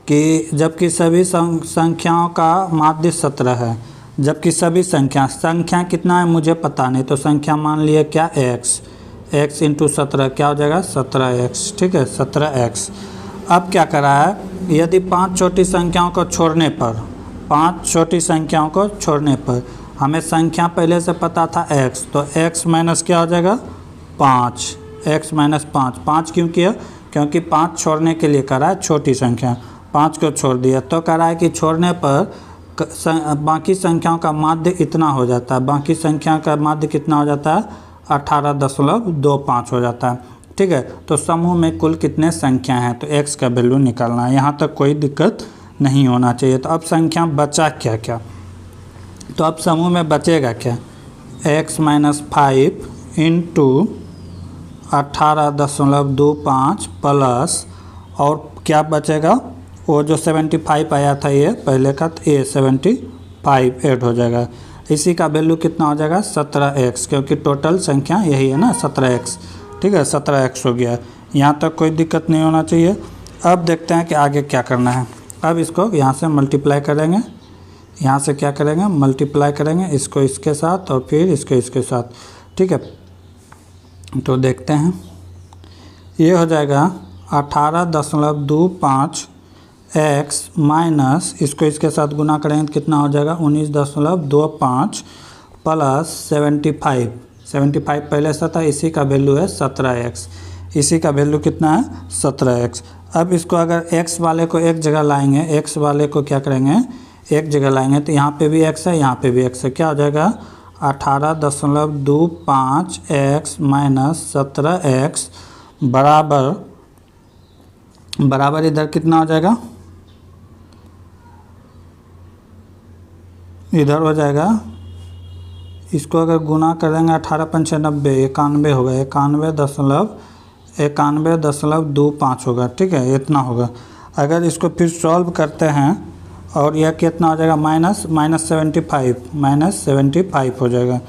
कि जबकि सभी संख्याओं का माध्य 17 है, जबकि सभी संख्या कितना है मुझे पता नहीं, तो संख्या मान लिए क्या x × 17 क्या हो जाएगा 17x। ठीक है, 17x। अब क्या करा है, यदि 5 छोटी संख्याओं को छोड़ने पर हमें संख्या पहले से पता था x, तो x माइनस क्या हो जाएगा 5, x माइनस 5 क्यों किया, क्योंकि 5 छोड़ने के लिए करा है छोटी संख्या, 5 को छोड़ दिया। तो करा है कि छोड़ने पर बाकी संख्याओं का माध्य इतना हो जाता है, बाकी संख्या का माध्य कितना हो जाता है 18.25 हो जाता है। ठीक है, तो समूह में कुल कितने संख्या हैं, तो x का वैल्यू निकालना है। यहाँ तक कोई दिक्कत नहीं होना चाहिए। तो अब संख्या बचा क्या, तो अब समूह में बचेगा क्या, x - 5 × 18.25 प्लस और क्या बचेगा, वो जो 75 आया था ये पहले का, तो ये 75 ऐड हो जाएगा। इसी का वैल्यू कितना हो जाएगा 17x, क्योंकि टोटल संख्या यही है ना 17x। ठीक है 17x हो गया। यहाँ तक कोई दिक्कत नहीं होना चाहिए। अब देखते हैं कि आगे क्या करना है। अब इसको यहाँ से मल्टीप्लाई करेंगे, यहाँ से क्या करेंगे मल्टीप्लाई करेंगे इसको इसके साथ और फिर इसको इसके साथ। ठीक है तो देखते हैं, ये हो जाएगा 18.25x माइनस इसको इसके साथ गुना करेंगे तो कितना हो जाएगा 19.25 प्लस 75 पहले से था, इसी का वैल्यू है 17x। इसी का वैल्यू कितना है 17x। अब इसको अगर x वाले को एक जगह लाएंगे, x वाले को क्या करेंगे एक जगह लाएंगे, तो यहाँ पे भी x है यहाँ पे भी x है, क्या हो जाएगा 18.25x माइनस 17x बराबर इधर कितना हो जाएगा, इधर हो जाएगा, इसको अगर गुना करेंगे 18×5 = 91 होगा, 91.25 होगा। ठीक है इतना होगा। अगर इसको फिर सॉल्व करते हैं और यह कितना हो जाएगा माइनस 75 हो जाएगा,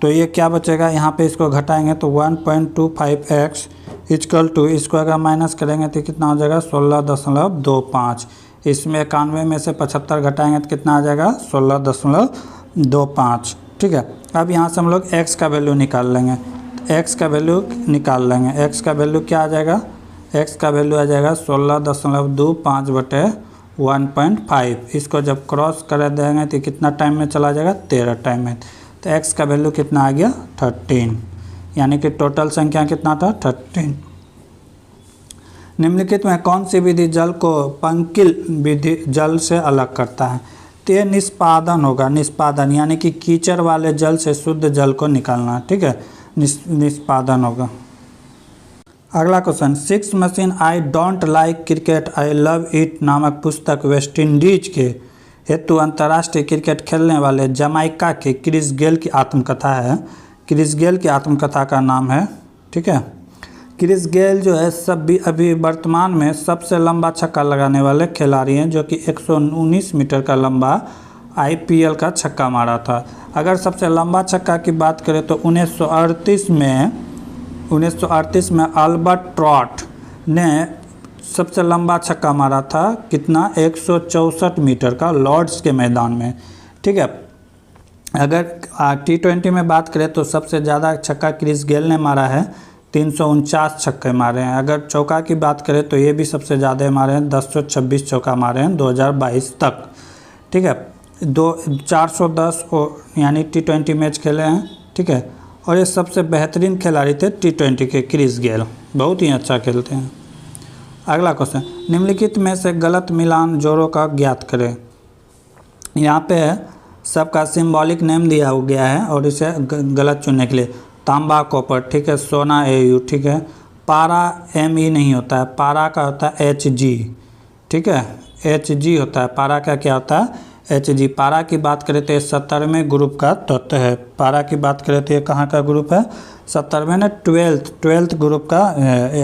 तो ये क्या बचेगा, यहाँ पे इसको घटाएंगे तो 1.25x इक्वल टू, इसको अगर माइनस करेंगे तो कितना हो जाएगा 16.25। इसमें 91 में से 75 घटाएंगे तो कितना आ जाएगा 16.25। ठीक है अब यहाँ से हम लोग x का वैल्यू निकाल लेंगे, x का वैल्यू निकाल लेंगे। x का वैल्यू क्या आ जाएगा, x का वैल्यू आ जाएगा 16.25/1.5। इसको जब क्रॉस कर देंगे तो कितना टाइम में चला जाएगा 13 टाइम में, तो x का वैल्यू कितना आ गया 13, यानी कि टोटल संख्या कितना था 13। निम्नलिखित में कौन सी विधि जल को पंकिल विधि जल से अलग करता है, तो ये निष्पादन होगा, निष्पादन यानी कि कीचड़ वाले जल से शुद्ध जल को निकालना। ठीक है निष्पादन होगा। अगला question, 6 machine I don't like cricket I love it नामक पुस्तक वेस्ट इंडीज के हेतु अंतर्राष्ट्रीय क्रिकेट खेलने वाले जमाइका के क्रिस गेल की आत्मकथा है। क्रिस गेल की आत्मकथा का नाम है। ठीक है क्रिस गेल जो है अभी वर्तमान में सबसे लंबा छक्का लगाने वाले खिलाड़ी हैं, जो कि 119 मीटर का लंबा IPL का छक्का मारा था। अगर सबसे लंबा छक्का की बात करें तो 1938 में अल्बर्ट ट्रॉट ने सबसे लंबा छक्का मारा था, कितना 164 मीटर का लॉर्ड्स के मैदान में। ठीक है अगर T20 में बात करें तो सबसे ज़्यादा छक्का क्रिस गेल ने मारा है, 349 छक्के मारे हैं। अगर चौका की बात करें तो ये भी सबसे ज़्यादा मारे हैं, 1026 चौका मारे हैं 2022 तक। ठीक है 410 यानी T20 मैच खेले हैं। ठीक है और ये सबसे बेहतरीन खिलाड़ी थे T20 के क्रिस गेल, बहुत ही अच्छा खेलते हैं। अगला क्वेश्चन, निम्नलिखित में से गलत मिलान जोड़ों का ज्ञात करें। यहाँ पे सबका सिंबॉलिक नेम दिया हो गया है और इसे गलत चुनने के लिए, तांबा कॉपर, ठीक है, सोना AU, ठीक है, पारा ME नहीं होता है, पारा का होता है HG, ठीक है, HG होता है, पारा का क्या होता है HG। पारा की बात करें तो 70वें ग्रुप का तत्व है। पारा की बात करें तो ये कहाँ का ग्रुप है 70वें ने 12th ग्रुप का।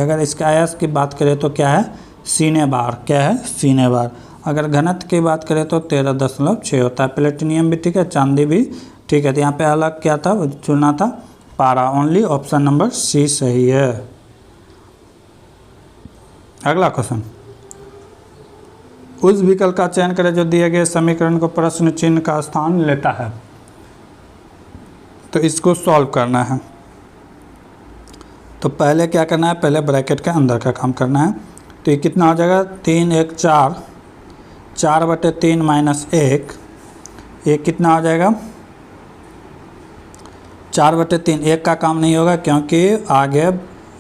अगर इसका आयस की बात करें तो क्या है सीनेबार, क्या है सीनेबार। अगर घनत्व की बात करें तो 13.6 होता है। प्लेटिनियम भी ठीक है, चांदी भी ठीक है। तो यहाँ पे अलग क्या था चुनना था पारा, ओनली ऑप्शन नंबर C सही है। अगला क्वेश्चन, उस विकल्प का चयन करें जो दिए गए समीकरण को प्रश्न चिन्ह का स्थान लेता है। तो इसको सॉल्व करना है तो पहले क्या करना है, पहले ब्रैकेट के अंदर का काम करना है। तो ये कितना हो जाएगा 3 1 4, 4/3 - 1, ये कितना हो जाएगा 4/3। 1 का काम नहीं होगा क्योंकि आगे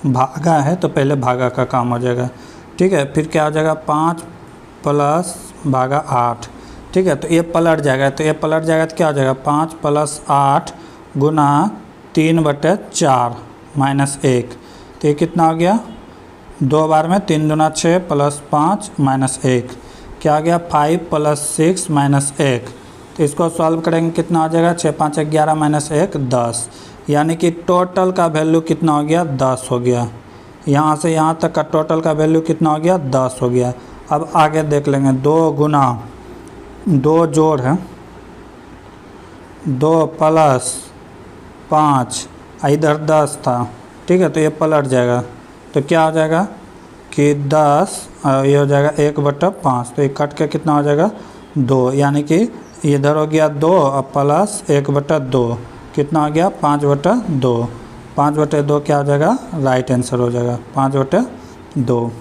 भागा है तो पहले भागा का काम हो जाएगा। ठीक है फिर क्या हो जाएगा 5 + भागा 8, ठीक है। तो ये पलट जाएगा, तो ये पलट जाएगा तो क्या हो जाएगा 5 + 8 गुना 3/4 - 1। तो ये कितना हो गया 2 बार में 3 दूना 6 + 5 - 1, क्या हो गया 5 + 6 - 1। तो इसको सॉल्व करेंगे कितना हो जाएगा 6 5 11 - 1 10, यानी कि टोटल का वैल्यू कितना हो गया 10 हो गया। यहाँ से यहाँ तक का टोटल का वैल्यू कितना हो गया 10 हो गया। अब आगे देख लेंगे 2 गुना 2 जोड़ है 2 प्लस 5 इधर 10 था, ठीक है, तो ये पलट जाएगा तो क्या हो जाएगा कि 10 ये हो जाएगा 1/5, तो ये कट के कितना हो जाएगा 2, यानी कि इधर हो गया 2 और प्लस 1/2 कितना हो गया 5/2। 5/2 क्या हो जाएगा राइट आंसर हो जाएगा 5/2।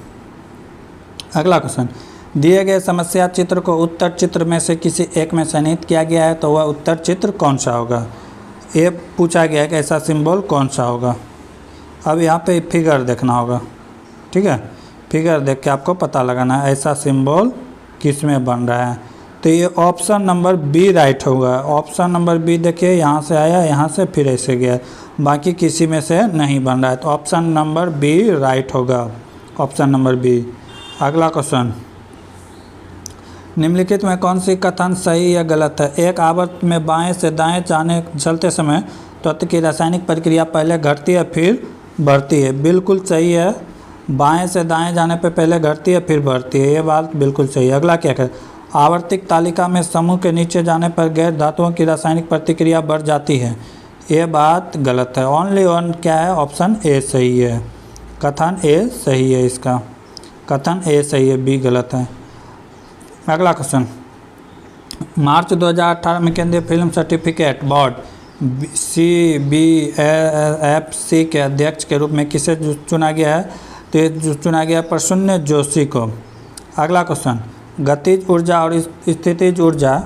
अगला क्वेश्चन, दिए गए समस्या चित्र को उत्तर चित्र में से किसी एक में चिह्नित किया गया है तो वह उत्तर चित्र कौन सा होगा। ये पूछा गया है कि ऐसा सिंबल कौन सा होगा। अब यहाँ पे फिगर देखना होगा, ठीक है, फिगर देख के आपको पता लगाना है ऐसा सिंबल किस में बन रहा है। तो ये ऑप्शन नंबर बी राइट होगा। ऑप्शन नंबर बी देखिए यहाँ से आया, यहाँ से फिर ऐसे गया, बाकी किसी में से नहीं बन रहा है, तो ऑप्शन नंबर बी राइट होगा, ऑप्शन नंबर बी। अगला क्वेश्चन, निम्नलिखित में कौन सी कथन सही या गलत है। एक आवर्त में बाएं से दाएं चलते समय तत्व की रासायनिक प्रक्रिया पहले घटती है फिर बढ़ती है। बिल्कुल सही है, बाएं से दाएं जाने पे पहले घटती है फिर बढ़ती है, ये बात बिल्कुल सही है। अगला क्या है, आवर्तिक तालिका में समूह के नीचे जाने पर गैर धातुओं की रासायनिक प्रतिक्रिया बढ़ जाती है, ये बात गलत है। ओनली वन क्या है, ऑप्शन ए सही है, कथन ए सही है, इसका कथन ए सही है, बी गलत है। अगला क्वेश्चन, मार्च 2018 में केंद्रीय फिल्म सर्टिफिकेट बोर्ड CBFC के अध्यक्ष के रूप में किसे चुना गया है, तो ये चुना गया प्रसून जोशी को। अगला क्वेश्चन, गतिज ऊर्जा और स्थितिज ऊर्जा,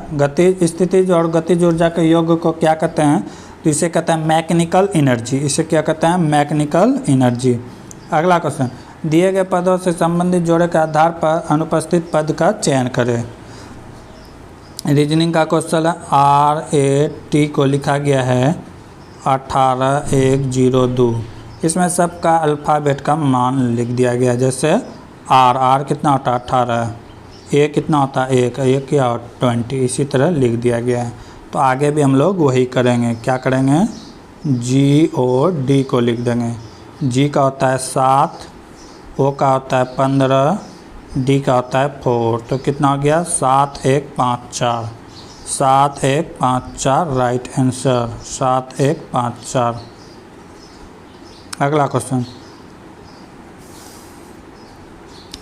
स्थितिज और गतिज ऊर्जा के योग को क्या कहते हैं, तो इसे कहते हैं मैकेनिकल एनर्जी, इसे क्या कहते हैं मैकेनिकल एनर्जी। अगला क्वेश्चन, दिए गए पदों से संबंधित जोड़े के आधार पर अनुपस्थित पद का चयन करें। रीजनिंग का क्वेश्चन है, RAT को लिखा गया है 18102, इसमें सबका अल्फ़ाबेट का मान लिख दिया गया, जैसे R कितना होता है 18, A कितना होता है 1, A क्या 20, इसी तरह लिख दिया गया है। तो आगे भी हम लोग वही करेंगे, क्या करेंगे, G और D को लिख देंगे। G का होता है 7, O का होता है 15, D का होता है 4, तो कितना हो गया 7154, 7154 राइट आंसर, 7154। अगला क्वेश्चन,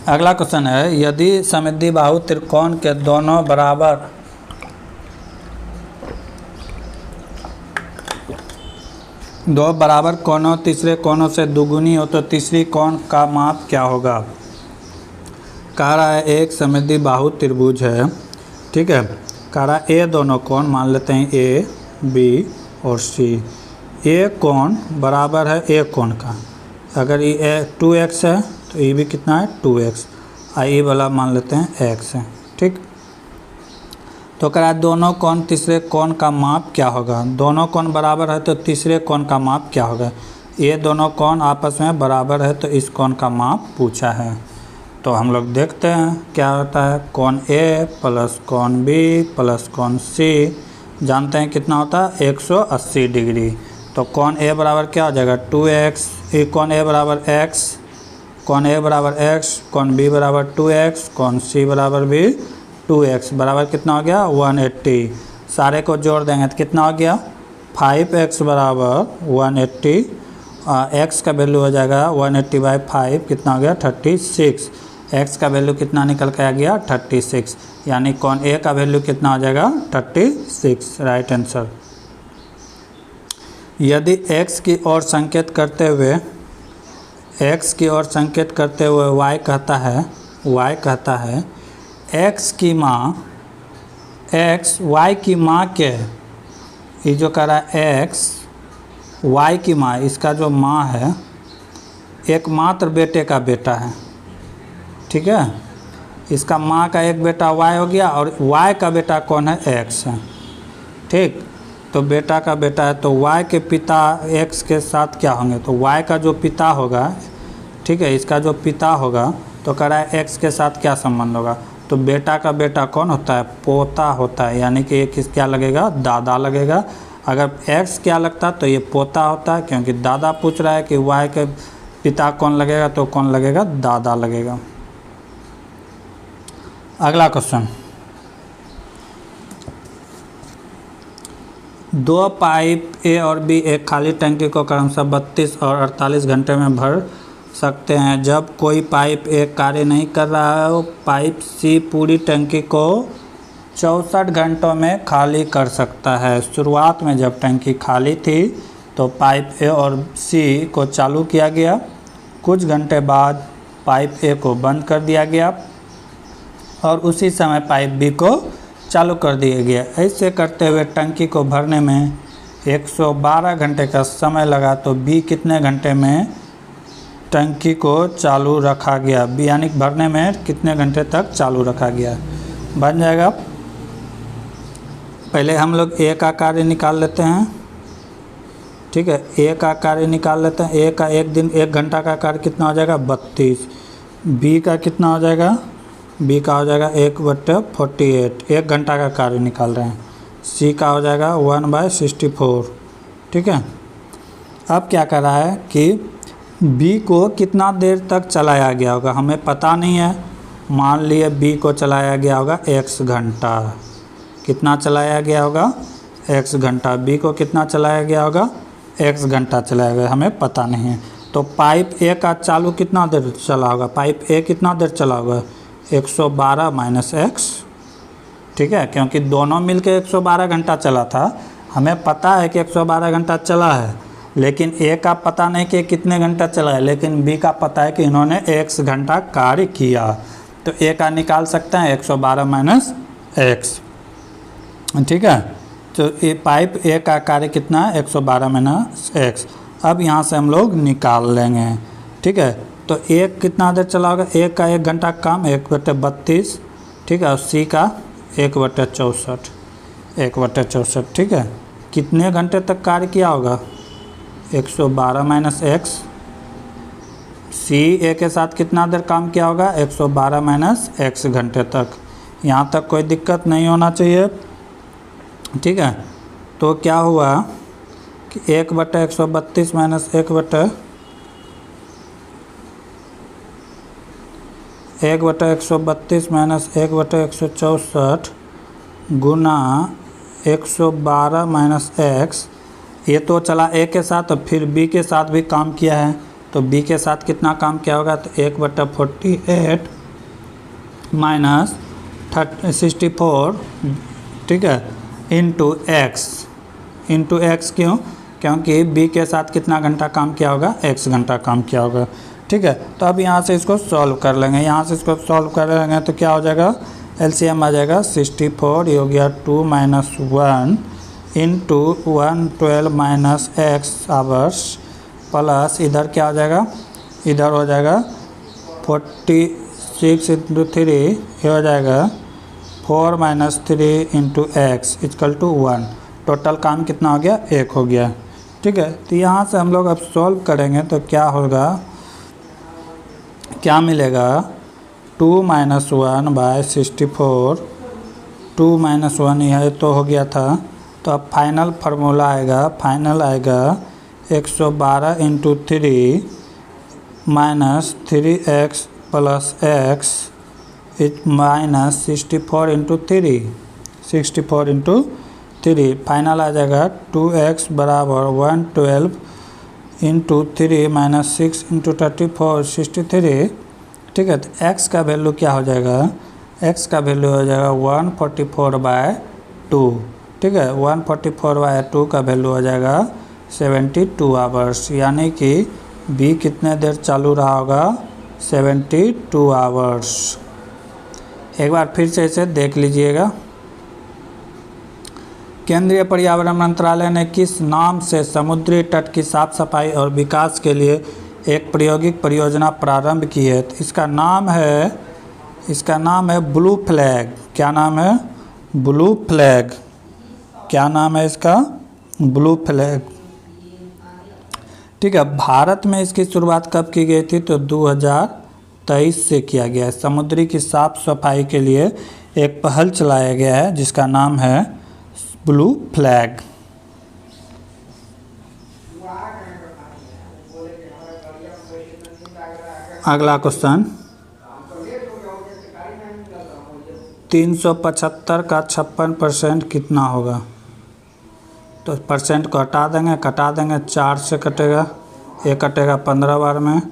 अगला क्वेश्चन है, यदि समद्वि बाहु त्रिकोण के दोनों बराबर दो बराबर कोणों तीसरे कोणों से दुगुनी हो तो तीसरी कोण का माप क्या होगा। कह रहा है एक समद्वि बाहु त्रिभुज है, ठीक है, कह रहा है ए दोनों कोण मान लेते हैं A B और C, ए कोण बराबर है ए कोण का, अगर ये 2x है तो ये भी कितना है 2x, ये वाला मान लेते हैं x है, ठीक। तो कह रहा है दोनों कोण तीसरे कोण का माप क्या होगा। दोनों कोण बराबर है तो तीसरे कोण का माप क्या होगा। ये दोनों कोण आपस में बराबर है तो इस कोण का माप पूछा है। तो हम लोग देखते हैं क्या होता है, कोण A प्लस कोण B प्लस कोण C जानते हैं कितना होता है 180 डिग्री। तो कोण A बराबर क्या हो जाएगा 2x, कोण A बराबर x, कोण A बराबर x, कोण B बराबर 2x, कोण C बराबर भी 2x, बराबर कितना हो गया 180। सारे को जोड़ देंगे तो कितना हो गया 5x बराबर 180, x का वैल्यू हो जाएगा 180/5 कितना हो गया 36, x का वैल्यू कितना निकल के आ गया 36, यानी कोण A का वैल्यू कितना हो जाएगा 36 राइट आंसर। यदि x की ओर संकेत करते हुए y कहता है x की माँ x y की माँ के, ये जो कह रहा है x y की माँ, इसका जो माँ है एकमात्र बेटे का बेटा है, ठीक है, इसका माँ का एक बेटा y हो गया और y का बेटा कौन है x है, ठीक। तो बेटा का बेटा है तो y के पिता x के साथ क्या होंगे, तो y का जो पिता होगा, ठीक है, इसका जो पिता होगा तो कह रहा है x के साथ क्या संबंध होगा, तो बेटा का बेटा कौन होता है पोता होता है, यानी कि एक क्या लगेगा दादा लगेगा, अगर x क्या लगता तो ये पोता होता, क्योंकि दादा पूछ रहा है कि y के पिता कौन लगेगा, तो कौन लगेगा, दादा लगेगा। अगला क्वेश्चन, 2 पाइप A और B एक खाली टंकी को क्रमशः 32 और 48 घंटे में भर सकते हैं। जब कोई पाइप A कार्य नहीं कर रहा है, पाइप C पूरी टंकी को 64 घंटों में खाली कर सकता है। शुरुआत में जब टंकी खाली थी तो पाइप A और C को चालू किया गया, कुछ घंटे बाद पाइप A को बंद कर दिया गया और उसी समय पाइप B को चालू कर दिया गया। ऐसे करते हुए टंकी को भरने में 112 घंटे का समय लगा, तो B कितने घंटे में टंकी को चालू रखा गया, B यानी भरने में कितने घंटे तक चालू रखा गया, बन जाएगा। पहले हम लोग A का कार्य निकाल लेते हैं, ठीक है, A का कार्य निकाल लेते हैं। A का एक दिन 1 घंटा का कार्य कितना हो जाएगा, 32। B का कितना हो जाएगा, B का हो जाएगा 1/48, 1 घंटा का कार्य निकाल रहे हैं। C का हो जाएगा 1/64, ठीक है। अब क्या कर रहा है कि B को कितना देर तक चलाया गया होगा, हमें पता नहीं है। मान लिए B को चलाया गया होगा x घंटा, कितना चलाया गया होगा, x घंटा। B को कितना चलाया गया होगा, x घंटा चलाया गया, हमें पता नहीं है। तो पाइप A का चालू कितना देर चला होगा, पाइप A कितना देर चला होगा, 112 - x, ठीक है, क्योंकि दोनों मिलके 112 घंटा चला था। हमें पता है कि 112 घंटा चला है, लेकिन A का पता नहीं कि कितने घंटा चला है, लेकिन B का पता है कि इन्होंने x घंटा कार्य किया। तो A का निकाल सकते हैं 112 - x, ठीक है। तो ये पाइप A का कार्य कितना है, 112 - x। अब यहाँ से हम लोग निकाल लेंगे, ठीक है। तो एक कितना देर चला होगा, एक का 1 घंटा काम 1/32, ठीक है, और C का 1/64, 1/64, ठीक है। कितने घंटे तक कार्य किया होगा, 112 - x। C A के साथ कितना देर काम किया होगा, 112 - x घंटे तक। यहाँ तक कोई दिक्कत नहीं होना चाहिए, ठीक है। तो क्या हुआ कि 1/132 - 1/132 - 1/164 गुना 112 - x। ये तो चला A के साथ, तो फिर B के साथ भी काम किया है, तो B के साथ कितना काम किया होगा, तो 1/48 - 64, ठीक है, इंटू x। क्यों, क्योंकि B के साथ कितना घंटा काम किया होगा, x घंटा काम किया होगा, ठीक है। तो अब यहाँ से इसको सॉल्व कर लेंगे, यहाँ से इसको सॉल्व कर लेंगे तो क्या हो जाएगा, LCM आ जाएगा 64, ये हो गया 2 - 1 इंटू 112 - x आवर्स, प्लस इधर क्या हो जाएगा, इधर हो जाएगा 46 × 3, ये हो जाएगा 4 - 3 इंटू x = 1। टोटल काम कितना हो गया, 1 हो गया, ठीक है। तो यहाँ से हम लोग अब सॉल्व करेंगे तो क्या होगा, क्या मिलेगा, 2 - 1/64, 2 - 1 यह तो हो गया था। तो अब फाइनल फार्मूला आएगा, फाइनल आएगा 112 × 3 - 3x + x -64 × 3, 64 × 3, फाइनल आ जाएगा 2x = 112 × 3 - 6 × 34, 63, ठीक है। तो x का वैल्यू क्या हो जाएगा, x का वैल्यू हो जाएगा 144/2, ठीक है। 144/2 का वैल्यू हो जाएगा 72 आवर्स, यानी कि B कितने देर चालू रहा होगा, 72 आवर्स। एक बार फिर से इसे देख लीजिएगा। केंद्रीय पर्यावरण मंत्रालय ने किस नाम से समुद्री तट की साफ सफाई और विकास के लिए एक प्रायोगिक परियोजना प्रारंभ की है, तो इसका नाम है ब्लू फ्लैग। क्या नाम है, ब्लू फ्लैग। क्या नाम है इसका, ब्लू फ्लैग, ठीक है। भारत में इसकी शुरुआत कब की गई थी, तो 2023 से किया गया है। समुद्री की साफ सफाई के लिए एक पहल चलाया गया है जिसका नाम है ब्लू फ्लैग। अगला क्वेश्चन 375 का 56% कितना होगा? तो परसेंट को हटा देंगे, 4 से कटेगा, ए कटेगा 15 बार में,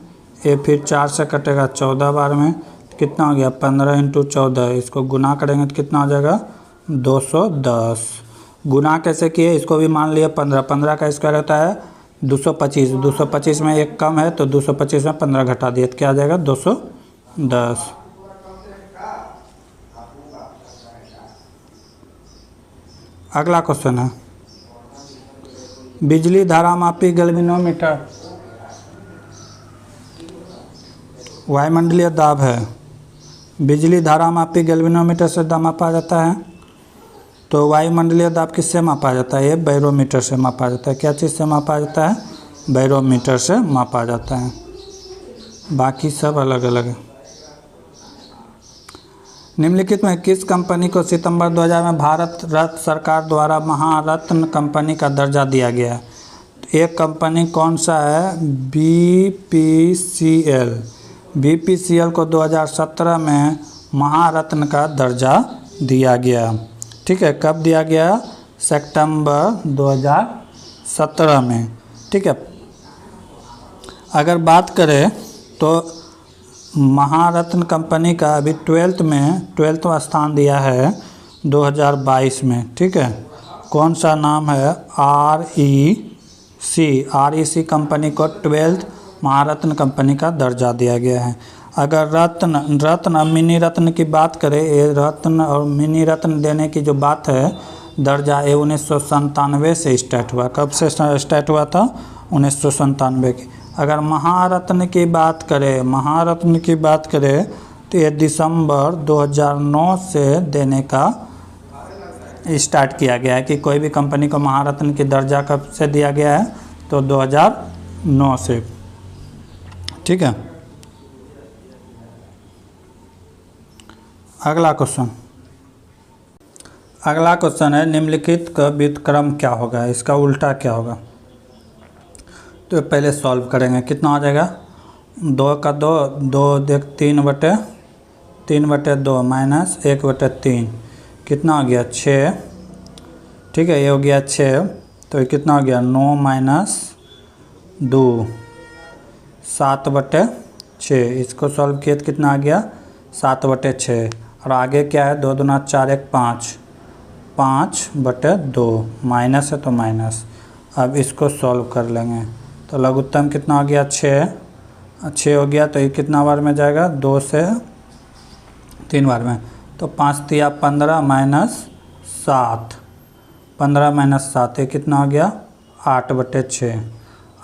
ए फिर 4 से कटेगा 14 बार में, कितना हो गया 15 × 14। इसको गुना करेंगे तो कितना हो जाएगा 210। गुना कैसे किए इसको भी मान लिया 15, 15 का स्क्वायर होता है 225, 225 में एक कम है तो 225 में 15 घटा दिए तो क्या आ जाएगा 210। अगला क्वेश्चन है बिजली धारा मापी गैल्वेनोमीटर वायुमंडलीय दाब है। बिजली धारा मापी गैल्वेनोमीटर से मापा जाता है। तो वायुमंडलीय दाब किससे मापा जाता है? ये बैरोमीटर से मापा जाता है। क्या चीज़ से मापा जाता है? बैरोमीटर से मापा जाता है। बाकी सब अलग अलग है। निम्नलिखित में किस कंपनी को सितंबर 2000 में भारत सरकार द्वारा महारत्न कंपनी का दर्जा दिया गया है? एक कंपनी कौन सा है? BPCL। BPCL को 2017 में महारत्न का दर्जा दिया गया। ठीक है, कब दिया गया? सितंबर 2017 में। ठीक है, अगर बात करें तो महारत्न कंपनी का अभी 12वां स्थान दिया है 2022 में। ठीक है, कौन सा नाम है? REC कंपनी को 12th महारत्न कंपनी का दर्जा दिया गया है। अगर रत्न और मिनी रत्न की बात करें, ये रत्न और मिनी रत्न देने की जो बात है दर्जा ये 1997 से स्टार्ट हुआ। कब से स्टार्ट हुआ था? 1997 की। अगर महारत्न की बात करें तो ये दिसंबर 2009 से देने का स्टार्ट किया गया है कि कोई भी कंपनी को महारत्न की दर्जा कब से दिया गया है? तो 2009 से। ठीक है, अगला क्वेश्चन है निम्नलिखित का व्युत्क्रम क्या होगा? इसका उल्टा क्या होगा? तो पहले सॉल्व करेंगे। कितना हो जाएगा? 2 का 2 देख 3/2 माइनस 1/3 कितना हो गया 6। ठीक है, ये हो गया 6। तो ये कितना हो गया 9 माइनस 2 7/6। इसको सॉल्व किए तो कितना आ गया 7/6। और आगे क्या है? 2 दूना 4 1 5 5/2 माइनस है तो माइनस। अब इसको सॉल्व कर लेंगे तो लघुत्तम कितना हो गया 6 हो गया। तो ये कितना बार में जाएगा? 2 से 3 बार में। तो 5 तिया 15 माइनस 7, 15 माइनस 7 ये कितना हो गया 8/6।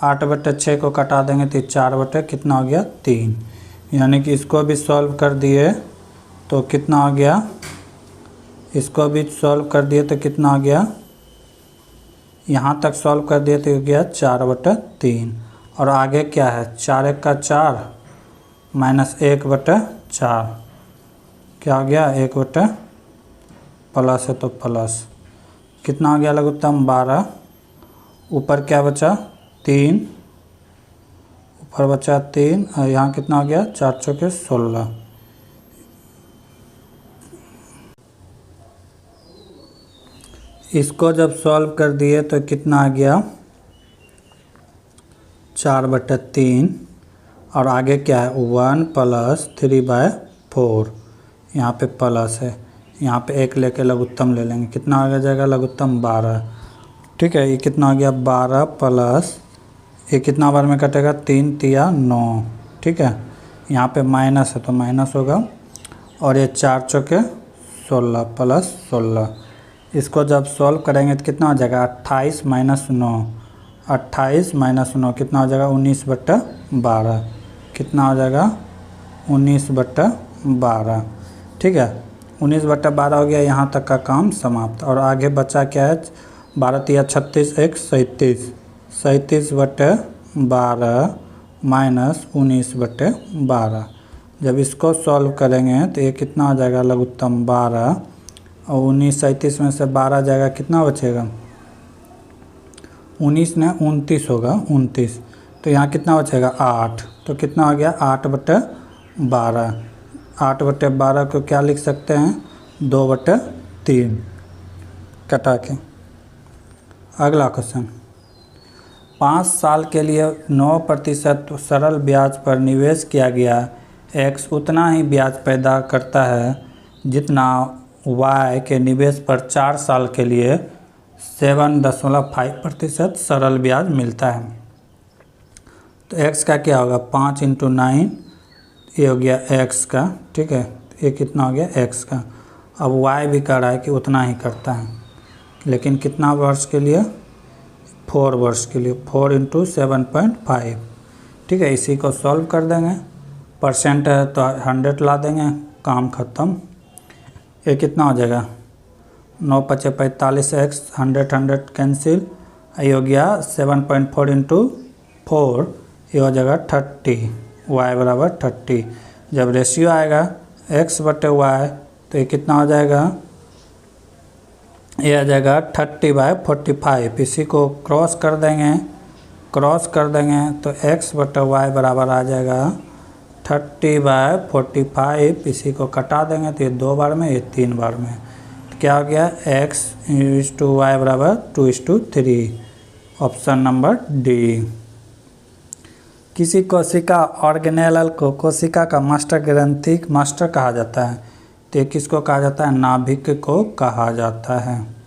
8/6 को कटा देंगे तो 4 कितना हो गया 3। यानी कि इसको भी सॉल्व कर दिए तो कितना हो गया? इसको भी सॉल्व कर दिए तो कितना हो गया? यहाँ तक सॉल्व कर दिए तो हो गया 4/3। और आगे क्या है? 4 1 का 4 माइनस 1/4 क्या हो गया 1 प्लस है तो प्लस। कितना हो गया लघुत्तम 12। ऊपर क्या बचा 3, ऊपर बचा 3 और यहाँ कितना हो गया 4 चौके 16। इसको जब सॉल्व कर दिए तो कितना आ गया 4/3। और आगे क्या है 1 + 3/4। यहाँ पे प्लस है, यहाँ पे 1 लेके लघुत्तम ले लेंगे। कितना आ जाएगा लघुत्तम 12। ठीक है, ये कितना हो गया 12 प्लस ये कितना बार में कटेगा 3 तिया 9। ठीक है, यहाँ पे माइनस है तो माइनस होगा। और ये 4 चौके 16 प्लस 16। इसको जब सॉल्व करेंगे तो कितना हो जाएगा 28 माइनस 9। 28 माइनस 9 कितना हो जाएगा 19/12। कितना हो जाएगा 19/12। ठीक है, 19/12 हो गया। यहाँ तक का काम समाप्त। और आगे बचा क्या है 12 तिया 36 1 37। 37/12 माइनस 19/12। जब इसको सॉल्व करेंगे तो ये कितना हो जाएगा लघुत्तम 12। और 19 37 में से 12 जाएगा कितना बचेगा 19 ने 29 होगा 29। तो यहाँ कितना बचेगा 8। तो कितना हो गया 8/12। 8/12 को क्या लिख सकते हैं 2/3 कटा के। अगला क्वेश्चन, 5 साल के लिए 9% सरल ब्याज पर निवेश किया गया x उतना ही ब्याज पैदा करता है जितना y के निवेश पर 4 साल के लिए 7.5% सरल ब्याज मिलता है। तो x का क्या होगा 5 × 9, ये हो गया x का, ठीक है, ये कितना हो गया x का। अब y भी कह रहा है कि उतना ही करता है, लेकिन कितना वर्ष के लिए 4 वर्ष के लिए, 4 × 7.5, ठीक है। इसी को सॉल्व कर देंगे, परसेंट है तो 100 ला देंगे, काम ख़त्म। ये कितना हो जाएगा 9 × 5 = 45, x 100 कैंसिल, ये हो गया 7.4 × 4, ये हो जाएगा 30, y बराबर 30। जब रेशियो आएगा x/y तो ये कितना हो जाएगा, ये आ जाएगा 30/45। इसी को क्रॉस कर देंगे, तो x/y बराबर आ जाएगा 30/45। इसी को कटा देंगे तो ये 2 बार में, ये 3 बार में, तो क्या हो गया x/y बराबर 2:3। Option number D. किसी कोशिका ऑर्गेनेल को कोशिका का मास्टर ग्रंथि मास्टर कहा जाता है, तो किसको कहा जाता है, नाभिक को कहा जाता है।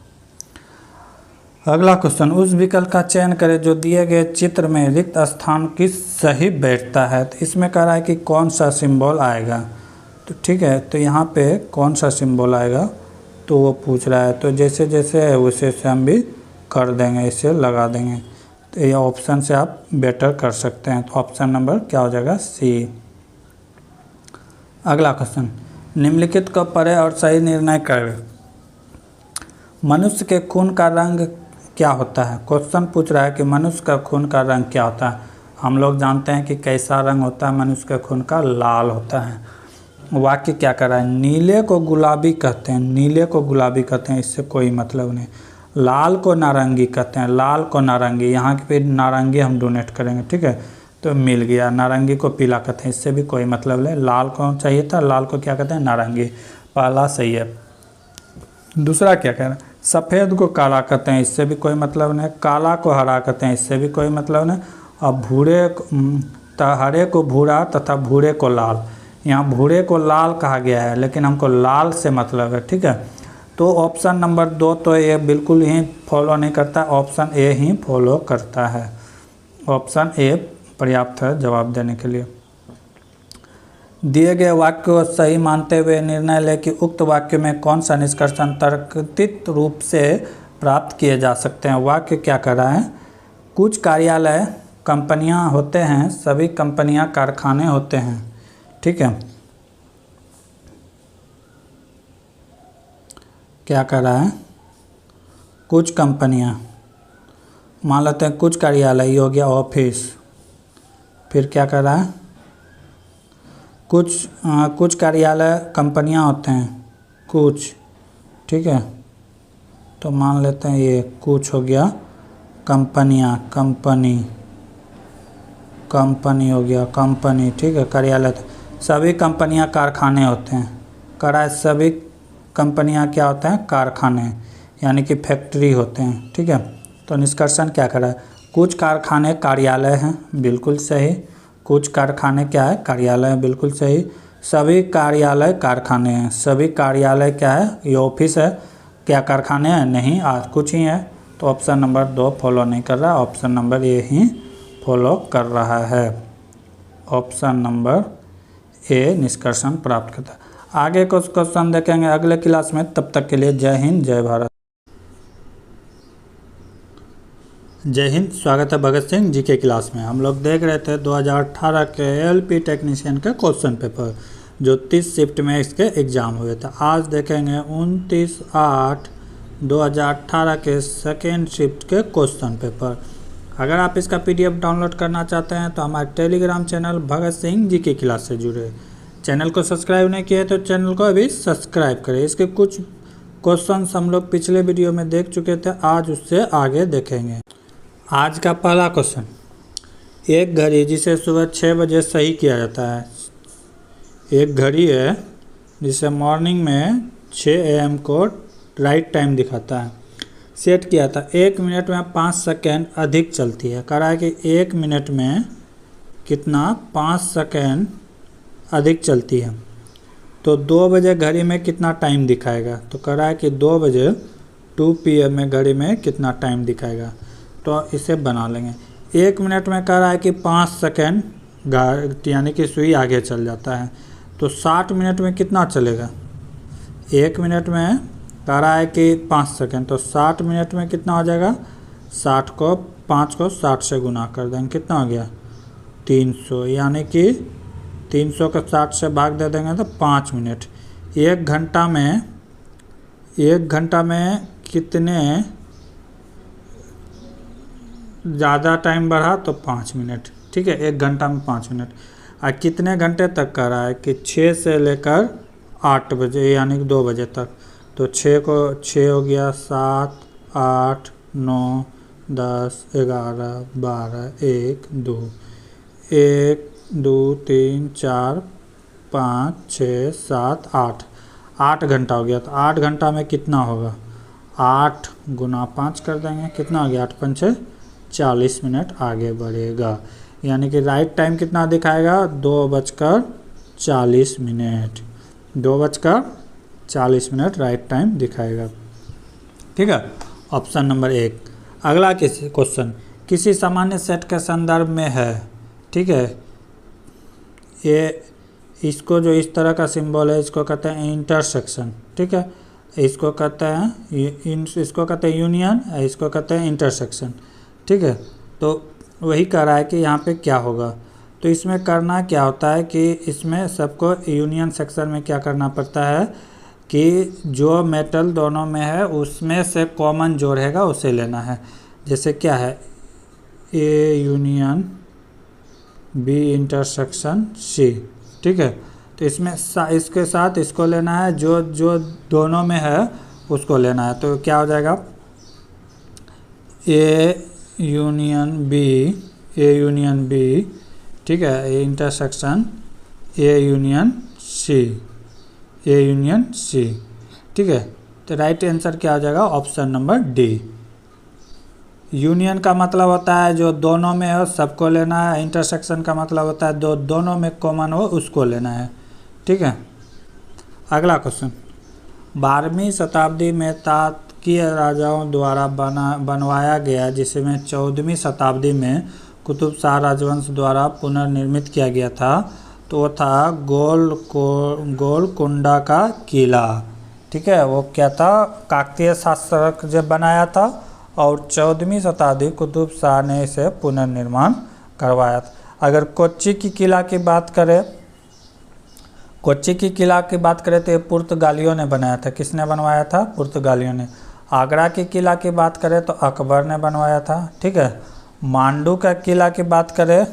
अगला क्वेश्चन, उस विकल्प का चयन करें जो दिए गए चित्र में रिक्त स्थान की सही बैठता है। तो इसमें कह रहा है कि कौन सा सिंबल आएगा, तो ठीक है, तो यहाँ पे कौन सा सिंबल आएगा तो वो पूछ रहा है। तो जैसे जैसे है वैसे से हम भी कर देंगे, इसे लगा देंगे। तो ये ऑप्शन से आप बेटर कर सकते हैं। तो ऑप्शन नंबर क्या हो जाएगा सी। अगला क्वेश्चन, निम्नलिखित को पढ़ें और सही निर्णय करें। मनुष्य के खून का रंग क्या होता है। क्वेश्चन पूछ रहा है कि मनुष्य का खून का रंग क्या होता है। हम लोग जानते हैं कि कैसा रंग होता है मनुष्य के खून का, लाल होता है। वाक्य क्या कर रहा है, नीले को गुलाबी कहते हैं, नीले को गुलाबी कहते हैं, इससे कोई मतलब नहीं। लाल को नारंगी कहते हैं, लाल को नारंगी, यहाँ पे नारंगी हम डोनेट करेंगे, ठीक है, तो मिल गया। नारंगी को पीला कहते हैं, इससे भी कोई मतलब नहीं। लाल को चाहिए था, लाल को क्या कहते हैं, नारंगी। पहला सही है। दूसरा क्या कह रहा है, सफ़ेद को काला कहते हैं, इससे भी कोई मतलब नहीं। काला को हरा कहते हैं, इससे भी कोई मतलब नहीं। अब हरे को भूरा तथा भूरे को लाल, यहाँ भूरे को लाल कहा गया है, लेकिन हमको लाल से मतलब है, ठीक है। तो ऑप्शन नंबर 2 तो ये बिल्कुल ही फॉलो नहीं करता, ऑप्शन ए ही फॉलो करता है। ऑप्शन ए पर्याप्त है जवाब देने के लिए। दिए गए वाक्य को सही मानते हुए निर्णय लें कि उक्त वाक्य में कौन सा निष्कर्षण तर्कयुक्त रूप से प्राप्त किए जा सकते हैं। वाक्य क्या कर रहा है, कुछ कार्यालय कंपनियां होते हैं, सभी कंपनियां कारखाने होते हैं, ठीक है। क्या कर रहा है, कुछ कंपनियां, मान लेते हैं कुछ कार्यालय, ये हो गया ऑफिस। फिर क्या कर रहा है, कुछ कार्यालय कंपनियां होते हैं, कुछ, ठीक है। तो मान लेते हैं ये कुछ हो गया कंपनियां, कंपनी हो गया कंपनी, ठीक है। कार्यालय, सभी कंपनियां कारखाने होते हैं, कराए सभी कंपनियां क्या होते हैं, कारखाने, यानी कि फैक्ट्री होते हैं, ठीक है। तो निष्कर्षण क्या कर रहा है, कुछ कारखाने कार्यालय हैं, बिल्कुल सही। कुछ कारखाने क्या है, कार्यालय है, बिल्कुल सही। सभी कार्यालय कारखाने हैं, सभी कार्यालय क्या है, ये ऑफिस है, क्या कारखाने हैं, नहीं, आज कुछ ही है। तो ऑप्शन नंबर 2 फॉलो नहीं कर रहा, option number A he follow कर रहा है। ऑप्शन नंबर ए निष्कर्षण प्राप्त करता है। आगे कुछ क्वेश्चन देखेंगे अगले क्लास में, तब तक के लिए जय हिंद जय भारत। जय हिंद, स्वागत है भगत सिंह जी के क्लास में। हम लोग देख रहे थे 2018 के एलपी टेक्नीशियन के क्वेश्चन पेपर, जो 30 शिफ्ट में इसके एग्ज़ाम हुए थे। आज देखेंगे 29/8/2018 के सेकेंड शिफ्ट के क्वेश्चन पेपर। अगर आप इसका PDF डाउनलोड करना चाहते हैं तो हमारे टेलीग्राम चैनल भगत सिंह जी की क्लास से जुड़े। चैनल को सब्सक्राइब नहीं किया तो चैनल को अभी सब्सक्राइब करें। इसके कुछ क्वेश्चंस हम लोग पिछले वीडियो में देख चुके थे, आज उससे आगे देखेंगे। आज का पहला क्वेश्चन, एक घड़ी जिसे सुबह 6 बजे सही किया जाता है, एक घड़ी है जिसे मॉर्निंग में 6 AM को राइट टाइम दिखाता है, सेट किया था 1 मिनट में 5 सेकेंड अधिक चलती है। कह रहा है कि 1 मिनट में कितना 5 सेकेंड अधिक चलती है, तो 2 बजे घड़ी में कितना टाइम दिखाएगा। तो कह रहा है कि 2 बजे 2 PM में घड़ी में कितना टाइम दिखाएगा, तो इसे बना लेंगे। 1 मिनट में कह रहा है कि 5 सेकेंड यानी कि सुई आगे चल जाता है, तो 60 मिनट में कितना चलेगा। 1 मिनट में कह रहा है कि 5 सेकेंड, तो 60 मिनट में कितना हो जाएगा। 60 को 5 को 60 से गुना कर देंगे, कितना हो गया 300, यानी कि 300 को 60 से भाग दे देंगे तो 5 मिनट। 1 घंटा में कितने ज़्यादा टाइम बढ़ा, तो 5 मिनट, ठीक है। 1 घंटा में 5 मिनट। और कितने घंटे तक कर रहा है कि 6 से लेकर 8 बजे यानी कि 2 बजे तक, तो 6 हो गया, 7 8 9 10 11 12 1 2 1 2 3 4 5 6 7 8 घंटा हो गया। तो 8 घंटा में कितना होगा, 8 गुना 5 कर देंगे, कितना हो गया 8 पंचे 40 मिनट आगे बढ़ेगा। यानी कि राइट टाइम कितना दिखाएगा 2:40 2:40 राइट टाइम दिखाएगा, ठीक है। Option number 1। अगला क्वेश्चन किसी सामान्य सेट के संदर्भ में है, ठीक है। ये इसको जो इस तरह का सिंबल है इसको कहते हैं इंटरसेक्शन, ठीक है। इसको कहते हैं यूनियन, इसको कहते हैं इंटरसेक्शन, ठीक है। तो वही कह रहा है कि यहाँ पे क्या होगा। तो इसमें करना क्या होता है कि इसमें सबको यूनियन सेक्शन में क्या करना पड़ता है कि जो मेटल दोनों में है उसमें से कॉमन जो रहेगा उसे लेना है। जैसे क्या है, A union B intersection C, ठीक है। तो इसमें इसके साथ इसको लेना है, जो दोनों में है उसको लेना है। तो क्या हो जाएगा, ए यूनियन बी, ठीक है, A intersection A union C, ठीक है। तो राइट आंसर क्या हो जाएगा, ऑप्शन नंबर डी। यूनियन का मतलब होता है जो दोनों में हो सबको लेना है, इंटरसेक्शन का मतलब होता है दोनों में कॉमन हो उसको लेना है, ठीक है। अगला क्वेश्चन, 12वीं शताब्दी में तार्किक राजाओं द्वारा बनवाया गया, जिसमें 14वीं शताब्दी में कुतुब शाह राजवंश द्वारा पुनर्निर्मित किया गया था, तो वो था गोलकुंडा का किला, ठीक है। वो क्या था, काकतीय शासक जब बनाया था और 14वीं शताब्दी कुतुब शाह ने इसे पुनर्निर्माण करवाया था। अगर कोच्चि की किला की बात करें तो ये पुर्तगालियों ने बनाया था। किसने बनवाया था, पुर्तगालियों ने। आगरा की किला की बात करें तो अकबर ने बनवाया था, ठीक है। मांडू का किला की बात करें,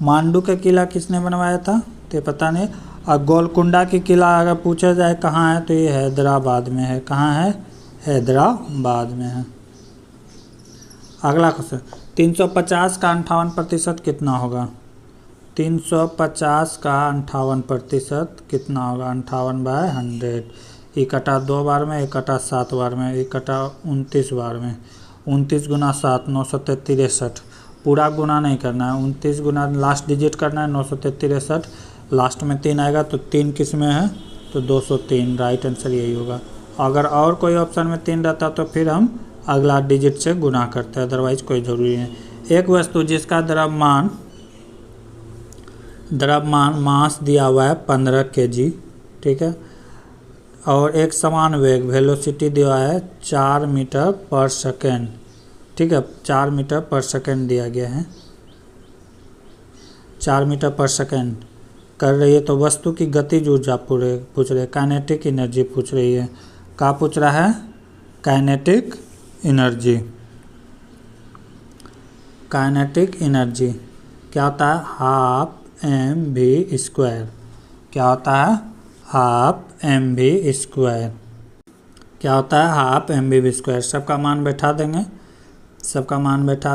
मांडू का किला किसने बनवाया था तो पता नहीं। और गोलकुंडा की किला अगर पूछा जाए कहाँ है तो ये हैदराबाद में है। कहाँ है, हैदराबाद में है। अगला क्वेश्चन, 350 का 58% कितना होगा। 350 का 58% कितना होगा, 58/100। इकट्ठा 2 बार में, इकट्ठा 7 बार में, इकट्ठा 29 बार में। 29 गुना 7 963। पूरा गुना नहीं करना है, 29 गुना लास्ट डिजिट करना है 963। लास्ट में 3 आएगा तो 3 किस में है तो 203। राइट आंसर यही होगा। अगर और कोई ऑप्शन में 3 रहता तो फिर हम अगला डिजिट से गुना करते हैं, अदरवाइज कोई ज़रूरी नहीं। एक वस्तु जिसका द्रव्यमान मास दिया हुआ है 15 kg, ठीक है, और एक समान वेग वेलोसिटी दिया है 4 मीटर पर सेकेंड, ठीक है। 4 मीटर पर सेकेंड दिया गया है, 4 मीटर पर सेकेंड कर रही है। तो वस्तु की गतिज ऊर्जा पूछ रहे, काइनेटिक एनर्जी पूछ रही है। क्या पूछ रहा है, काइनेटिक एनर्जी। काइनेटिक एनर्जी क्या होता है, हाफ mv²। क्या होता है, हाफ mv²। क्या होता है, हाफ mv²। सबका मान बैठा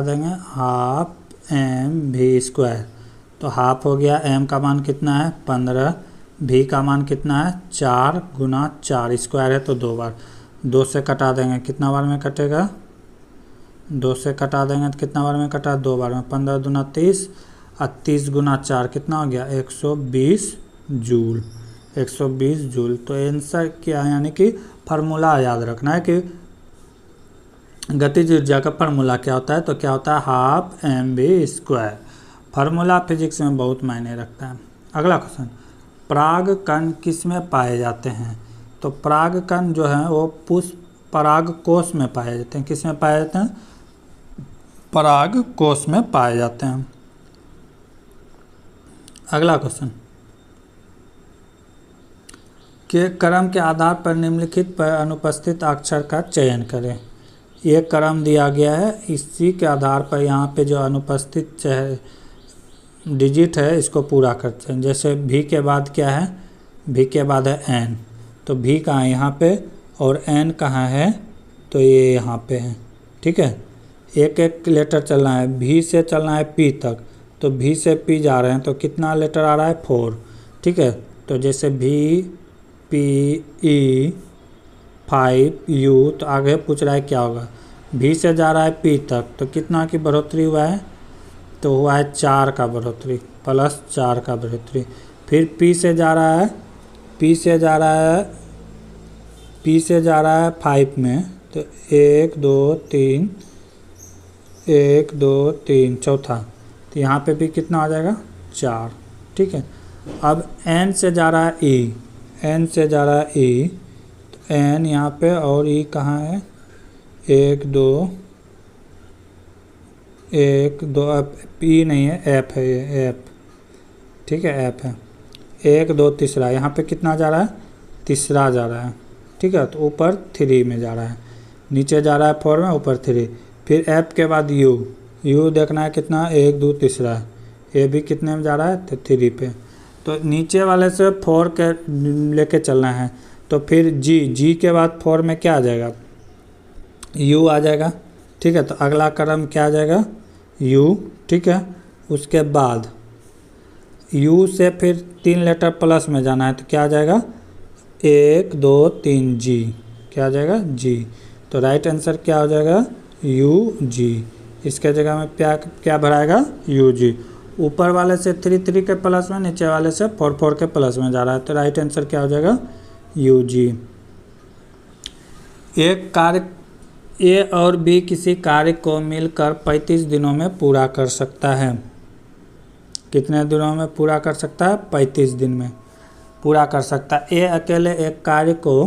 देंगे, हाफ एम वी स्क्वायर। तो हाफ हो गया, एम का मान कितना है 15, भी का मान कितना है 4 गुना 4, स्क्वायर है तो 2 बार, 2 से कटा देंगे, कितना बार में कटेगा 2 से कटा देंगे तो कितना बार में कटा 2 बार में, 15 दूना 30 और 30 गुना 4 कितना हो गया 120 जूल, 120 जूल। तो आंसर क्या है, यानी कि फार्मूला याद रखना है कि गतिज ऊर्जा का फार्मूला क्या होता है, तो क्या होता है half M V square. Formula physics में बहुत मायने रखता है। अगला क्वेश्चन, पराग कण किस में पाए जाते हैं, तो पराग कण जो है वो पुष्प पराग कोश में पाए जाते हैं। किस में पाए जाते हैं, पराग कोश में पाए जाते हैं। अगला क्वेश्चन, के क्रम के आधार पर निम्नलिखित पर अनुपस्थित अक्षर का चयन करें। ये क्रम दिया गया है, इसी के आधार पर यहाँ पे जो अनुपस्थित डिजिट है इसको पूरा करते हैं। जैसे भी के बाद क्या है, भी के बाद है एन, तो भी कहाँ है यहाँ पे और एन कहाँ है, तो ये यहाँ पे है। ठीक है, एक एक लेटर चलना है, भी से चलना है पी तक, तो भी से पी जा रहे हैं तो कितना लेटर आ रहा है 4। ठीक है, तो जैसे भी पी ई 5 यू, तो आगे पूछ रहा है क्या होगा, भी से जा रहा है पी तक तो कितना की बढ़ोतरी हुआ है, तो हुआ है 4 का बढ़ोतरी प्लस 4 का बढ़ोतरी। फिर पी से जा रहा है, पी से जा रहा है, पी से जा रहा है 5 में, तो 1 2 3 1 2 3 चौथा, तो यहाँ पे भी कितना आ जाएगा 4। ठीक है, अब एन से जा रहा है ई, एन से जा रहा है ई, तो एन यहाँ पे और ई कहाँ है 1 2 1 2, पी नहीं है एफ है, ये एफ। ठीक है, एफ है 1 2 तीसरा, यहाँ पे कितना जा रहा है तीसरा जा रहा है। ठीक है, तो ऊपर 3 में जा रहा है, नीचे जा रहा है 4 में, ऊपर 3। फिर एफ के बाद यू, यू देखना है कितना 1 2 तीसरा है, ए भी कितने में जा रहा है तो 3 पे। तो नीचे वाले से 4 के लेके चलना है, तो फिर जी, जी के बाद 4 में क्या आ जाएगा यू आ जाएगा। ठीक है, तो अगला क्रम क्या आ जाएगा यू। ठीक है, उसके बाद यू से फिर 3 लेटर प्लस में जाना है, तो क्या आ जाएगा 1 2 3 जी, क्या आ जाएगा जी। तो राइट आंसर क्या हो जाएगा यू जी। इसके जगह में क्या भराएगा यू जी। ऊपर वाले से 3 3 के प्लस में, नीचे वाले से 4 4 के प्लस में जा रहा है, तो राइट आंसर क्या हो जाएगा यू जी। एक कार्य ए और बी किसी कार्य को मिलकर 35 दिनों में पूरा कर सकता है। कितने दिनों में पूरा कर सकता है 35 दिन में पूरा कर सकता है। ए अकेले एक कार्य को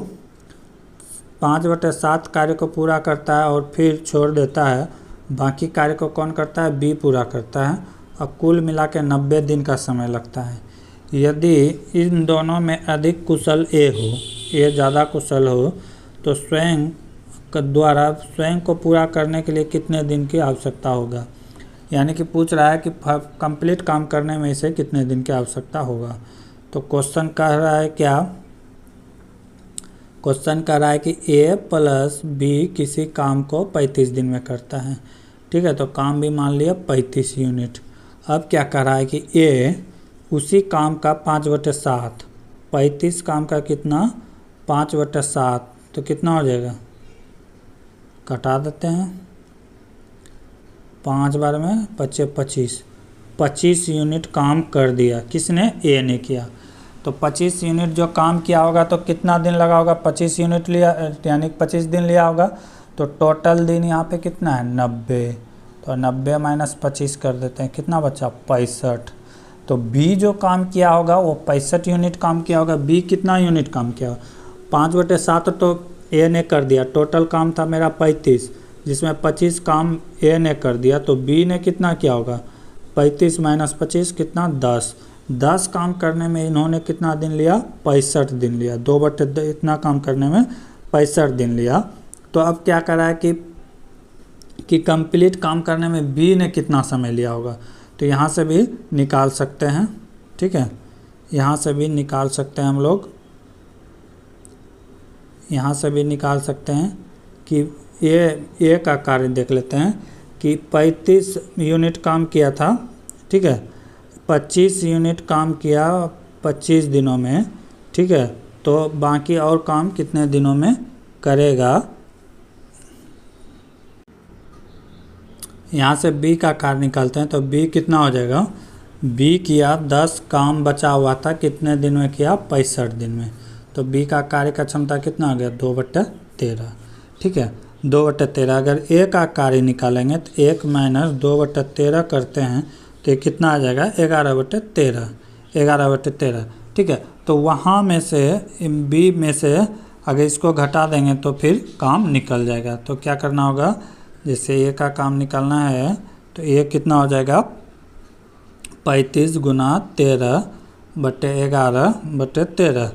5/7 कार्य को पूरा करता है और फिर छोड़ देता है, बाकी कार्य को कौन करता है बी पूरा करता है, और कुल मिला के 90 दिन का समय लगता है। यदि इन दोनों में अधिक कुशल ए हो, ए ज़्यादा कुशल हो, तो स्वयं द्वारा स्वयं को पूरा करने के लिए कितने दिन की आवश्यकता होगा। यानी कि पूछ रहा है कि कंप्लीट काम करने में इसे कितने दिन की आवश्यकता होगा। तो क्वेश्चन कह रहा है क्या, क्वेश्चन कह रहा है कि ए प्लस बी किसी काम को 35 दिन में करता है। ठीक है, तो काम भी मान लिया 35 यूनिट। अब क्या कह रहा है कि ए उसी काम का 5/7, 35 काम का कितना 5/7, तो कितना हो जाएगा कटा देते हैं, 5 बार में 25 यूनिट काम कर दिया। किसने ए ने किया। तो 25 यूनिट जो काम किया होगा तो कितना दिन लगा होगा 25 यूनिट लिया, यानी 25 दिन लिया होगा, तो टोटल दिन यहाँ पे कितना है 90। तो 90 माइनस 25 कर देते हैं, कितना बचा 65। तो बी जो काम किया होगा वो 65 यूनिट काम किया होगा। बी कितना यूनिट काम किया, 5/7 तो ए ने कर दिया, टोटल काम था मेरा 35, जिसमें 25 काम ए ने कर दिया, तो बी ने कितना किया होगा 35 माइनस 25 कितना 10 काम करने में इन्होंने कितना दिन लिया 65 दिन लिया, 2/2 इतना काम करने में 65 दिन लिया। तो अब क्या कर रहा है कि कंप्लीट काम करने में बी ने कितना समय लिया होगा, तो यहाँ से भी निकाल सकते हैं। ठीक है, यहाँ से भी निकाल सकते हैं हम लोग, यहाँ से भी निकाल सकते हैं कि ए का कार्य देख लेते हैं कि 35 यूनिट काम किया था, ठीक है, 25 यूनिट काम किया 25 दिनों में, ठीक है, तो बाकी और काम कितने दिनों में करेगा। यहाँ से बी का कार्य निकालते हैं, तो बी कितना हो जाएगा, बी किया 10, काम बचा हुआ था कितने दिन में किया, 65 दिन में, तो बी का कार्य का क्षमता कितना हो गया, 2/13, ठीक है, 2/13। अगर ए का कार्य निकालेंगे तो 1 - 2/13 करते हैं तो ये कितना आ जाएगा, 11/13, 11/13, ठीक है। तो वहाँ में से बी में से अगर इसको घटा देंगे तो फिर काम निकल जाएगा। तो क्या करना होगा, जैसे ए का काम निकालना है तो ये कितना हो जाएगा, 35 × 13/11/13,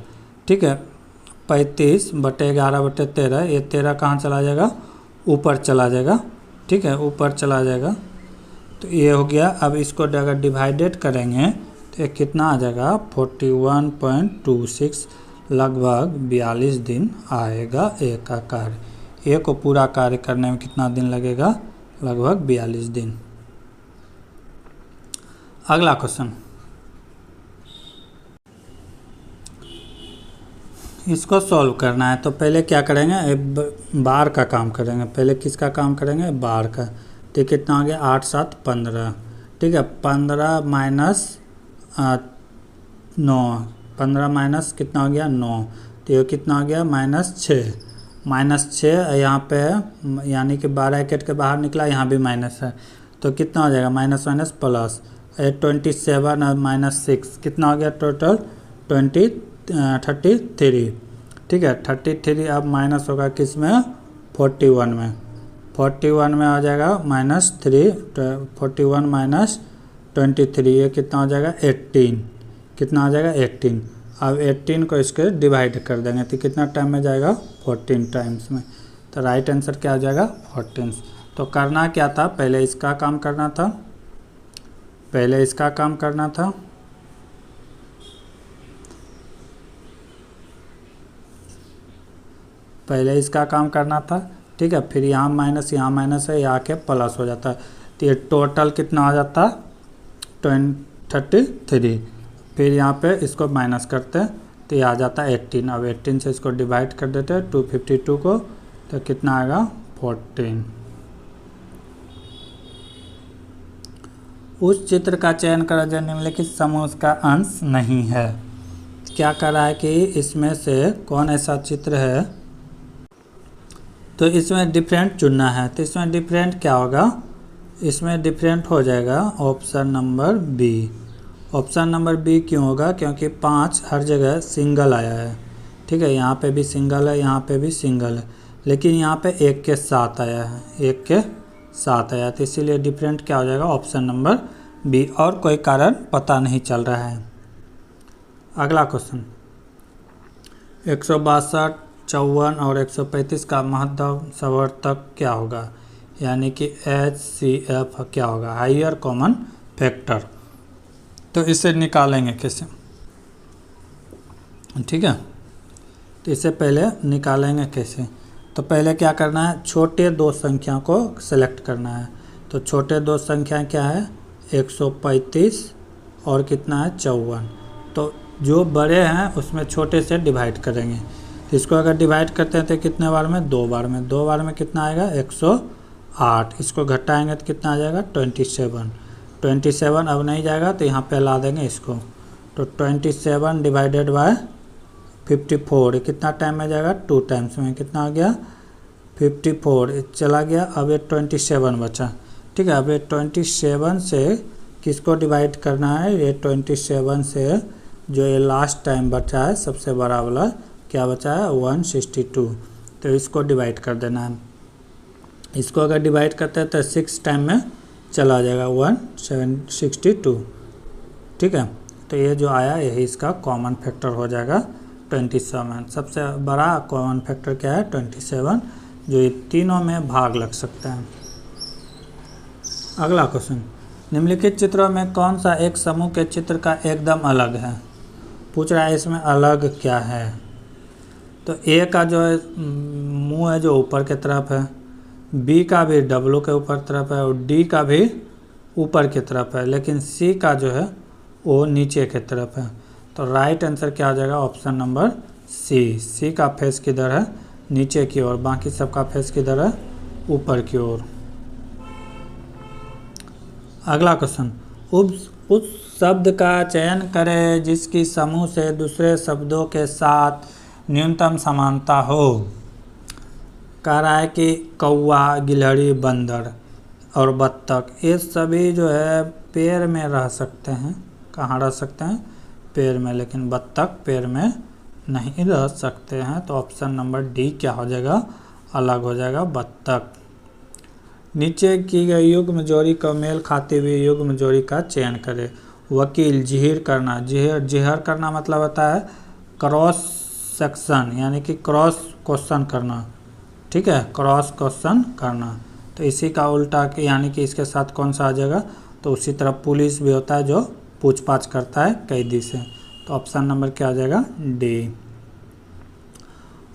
ठीक है, 35/11/13, ये 13 कहाँ चला जाएगा, ऊपर चला जाएगा, ठीक है, ऊपर चला जाएगा। तो ये हो गया। अब इसको अगर डिवाइडेड करेंगे तो ये कितना आ जाएगा, 41.26, लगभग 42 दिन आएगा ए का कार्य। ए को पूरा कार्य करने में कितना दिन लगेगा, लगभग 42 दिन। अगला क्वेश्चन, इसको सॉल्व करना है। तो पहले क्या करेंगे, बार का काम करेंगे। पहले किसका काम करेंगे, बार का। तो कितना हो गया, 8 × 7 = 15, ठीक है, 15 - 9, 15 माइनस कितना हो गया, 9, तो ये कितना हो गया, -6, -6 यहाँ पे है, यानी कि 12 1 के बाहर निकला, यहाँ भी माइनस है, तो कितना हो जाएगा, माइनस माइनस प्लस, 27 और -6 कितना हो गया, टोटल 33, ठीक है, 33। अब माइनस होगा किस में, 41 में, 41 में आ जाएगा -3, 41 - 23, ये कितना हो जाएगा, 18, कितना हो जाएगा, 18। अब 18 को इसके डिवाइड कर देंगे तो कितना टाइम में जाएगा, 14 टाइम्स में। तो राइट आंसर क्या हो जाएगा, 14। तो करना क्या था, पहले इसका काम करना था, पहले इसका काम करना था, पहले इसका काम करना था, ठीक है, फिर यहाँ माइनस है, यहाँ के प्लस हो जाता है, तो ये टोटल कितना हो जाता, 33। फिर यहाँ पे इसको माइनस करते हैं तो ये आ जाता है 18। अब 18 से इसको डिवाइड कर देते हैं 252 को, तो कितना आएगा, 14। उस चित्र का चयन करा जो निम्नलिखित समूह का अंश नहीं है। क्या कर रहा है कि इसमें से कौन ऐसा चित्र है, तो इसमें डिफरेंट चुनना है। तो इसमें डिफरेंट क्या होगा, इसमें डिफरेंट हो जाएगा option number B. Option number B क्यों होगा, क्योंकि 5 हर जगह सिंगल आया है, ठीक है, यहाँ पे भी सिंगल है, यहाँ पे भी सिंगल है, लेकिन यहाँ पे 1 के साथ आया है, 1 के साथ आया, तो इसीलिए डिफरेंट क्या हो जाएगा, ऑप्शन नंबर बी, और कोई कारण पता नहीं चल रहा है। अगला क्वेश्चन, 162, 54 और 135 का महत्तम समवर्तक क्या होगा, यानी कि HCF क्या होगा, हायर कॉमन फैक्टर। तो इसे निकालेंगे कैसे, ठीक है, तो इसे पहले निकालेंगे कैसे। तो पहले क्या करना है, छोटे दो संख्या को सेलेक्ट करना है। तो छोटे दो संख्या क्या है, 135 और कितना है, 54। तो जो बड़े हैं उसमें छोटे से डिवाइड करेंगे। तो इसको अगर डिवाइड करते हैं तो कितने बार में, 2 बार में, 2 बार में कितना आएगा, 108। इसको घटाएंगे तो कितना आ जाएगा, 27। 27 अब नहीं जाएगा तो यहाँ पे ला देंगे इसको, तो 27 डिवाइडेड बाय 54, कितना टाइम में जाएगा, 2 टाइम्स में, कितना आ गया, 54 चला गया। अब ये 27 बचा, ठीक है। अब ये 27 से किसको डिवाइड करना है, ये 27 से जो ये लास्ट टाइम बचा है सबसे बड़ा वाला क्या बचा है, 162, तो इसको डिवाइड कर देना है। इसको अगर डिवाइड करते हैं तो 6 टाइम में चला जाएगा, 162, ठीक है। तो ये जो आया यही इसका कॉमन फैक्टर हो जाएगा 27। सबसे बड़ा कॉमन फैक्टर क्या है, 27, जो ये तीनों में भाग लग सकते हैं। अगला क्वेश्चन, निम्नलिखित चित्रों में कौन सा एक समूह के चित्र का एकदम अलग है, पूछ रहा है इसमें अलग क्या है। तो ए का जो है मुंह है जो ऊपर की तरफ है, बी का भी डब्लू के ऊपर तरफ है और डी का भी ऊपर की तरफ है, लेकिन सी का जो है वो नीचे की तरफ है। तो राइट आंसर क्या हो जाएगा? Option number C. सी का फेस किधर है? नीचे की ओर, बाकी सबका फेस किधर है? ऊपर की ओर। अगला क्वेश्चन, उस शब्द का चयन करें जिसकी समूह से दूसरे शब्दों के साथ न्यूनतम समानता हो। कह रहा है कि कौवा, गिलहरी, बंदर और बत्तख ये सभी जो है पेड़ में रह सकते हैं। कहाँ रह सकते हैं? पेड़ में, लेकिन बत्तख पेड़ में नहीं रह सकते हैं। तो ऑप्शन नंबर डी क्या हो जाएगा? अलग हो जाएगा, बत्तख। नीचे की गई युग्म जोड़ी को मेल खाती हुई युग्म जोड़ी का चयन करें। वकील, जिहिर करना। जिहर करना मतलब होता है क्रॉस सेक्शन, यानी कि क्रॉस क्वेश्चन करना। ठीक है, क्रॉस क्वेश्चन करना। तो इसी का उल्टा यानी कि इसके साथ कौन सा आ जाएगा? तो उसी तरह पुलिस भी होता है जो पूछताछ करता है कैदी से। तो ऑप्शन नंबर क्या आ जाएगा? डी।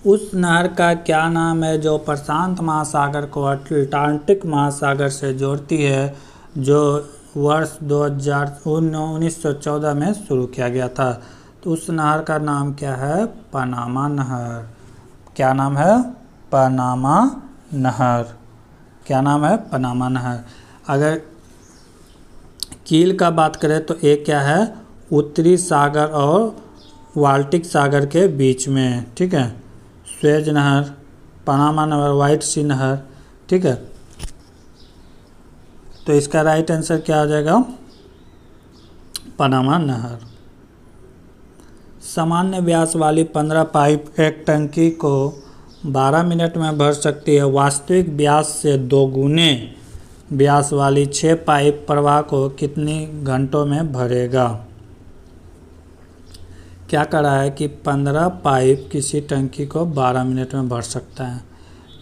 उस नहर का क्या नाम है जो प्रशांत महासागर को अटलांटिक महासागर से जोड़ती है, जो वर्ष 1914 में शुरू किया गया था? तो उस नहर का नाम क्या है? पनामा नहर। क्या नाम है? पनामा नहर। क्या नाम है? पनामा नहर। अगर कील का बात करें तो एक क्या है? उत्तरी सागर और बाल्टिक सागर के बीच में। ठीक है, स्वेज नहर, पनामा नहर, व्हाइट सी नहर। ठीक है, तो इसका राइट आंसर क्या आ जाएगा? पनामा नहर। सामान्य व्यास वाली 15 पाइप एक टंकी को 12 मिनट में भर सकती है। वास्तविक व्यास से 2 गुने व्यास वाली 6 पाइप प्रवाह को कितने घंटों में भरेगा? क्या कर रहा है कि 15 पाइप किसी टंकी को 12 मिनट में भर सकता है।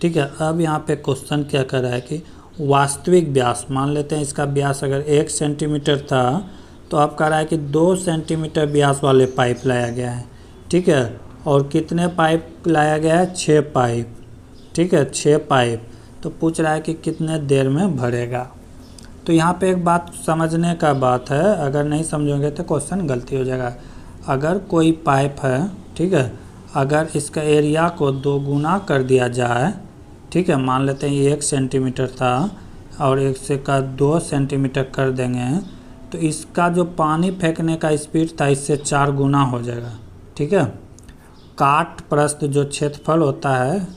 ठीक है, अब यहाँ पे क्वेश्चन क्या कर रहा है कि वास्तविक व्यास, मान लेते हैं इसका व्यास अगर 1 सेंटीमीटर था, तो अब कह रहा है कि 2 सेंटीमीटर व्यास वाले पाइप लाया गया है। ठीक है, और कितने पाइप लाया गया है? 6 पाइप। ठीक है, 6 पाइप। तो पूछ रहा है कि कितने देर में भरेगा। तो यहाँ पे एक बात समझने का बात है, अगर नहीं समझोगे तो क्वेश्चन गलती हो जाएगा। अगर कोई पाइप है, ठीक है, अगर इसका एरिया को 2 गुना कर दिया जाए, ठीक है, मान लेते हैं ये 1 सेंटीमीटर था और एक से का 2 सेंटीमीटर कर देंगे, तो इसका जो पानी फेंकने का स्पीड था इससे 4 गुना हो जाएगा। ठीक है, काट प्रस्थ जो क्षेत्रफल होता है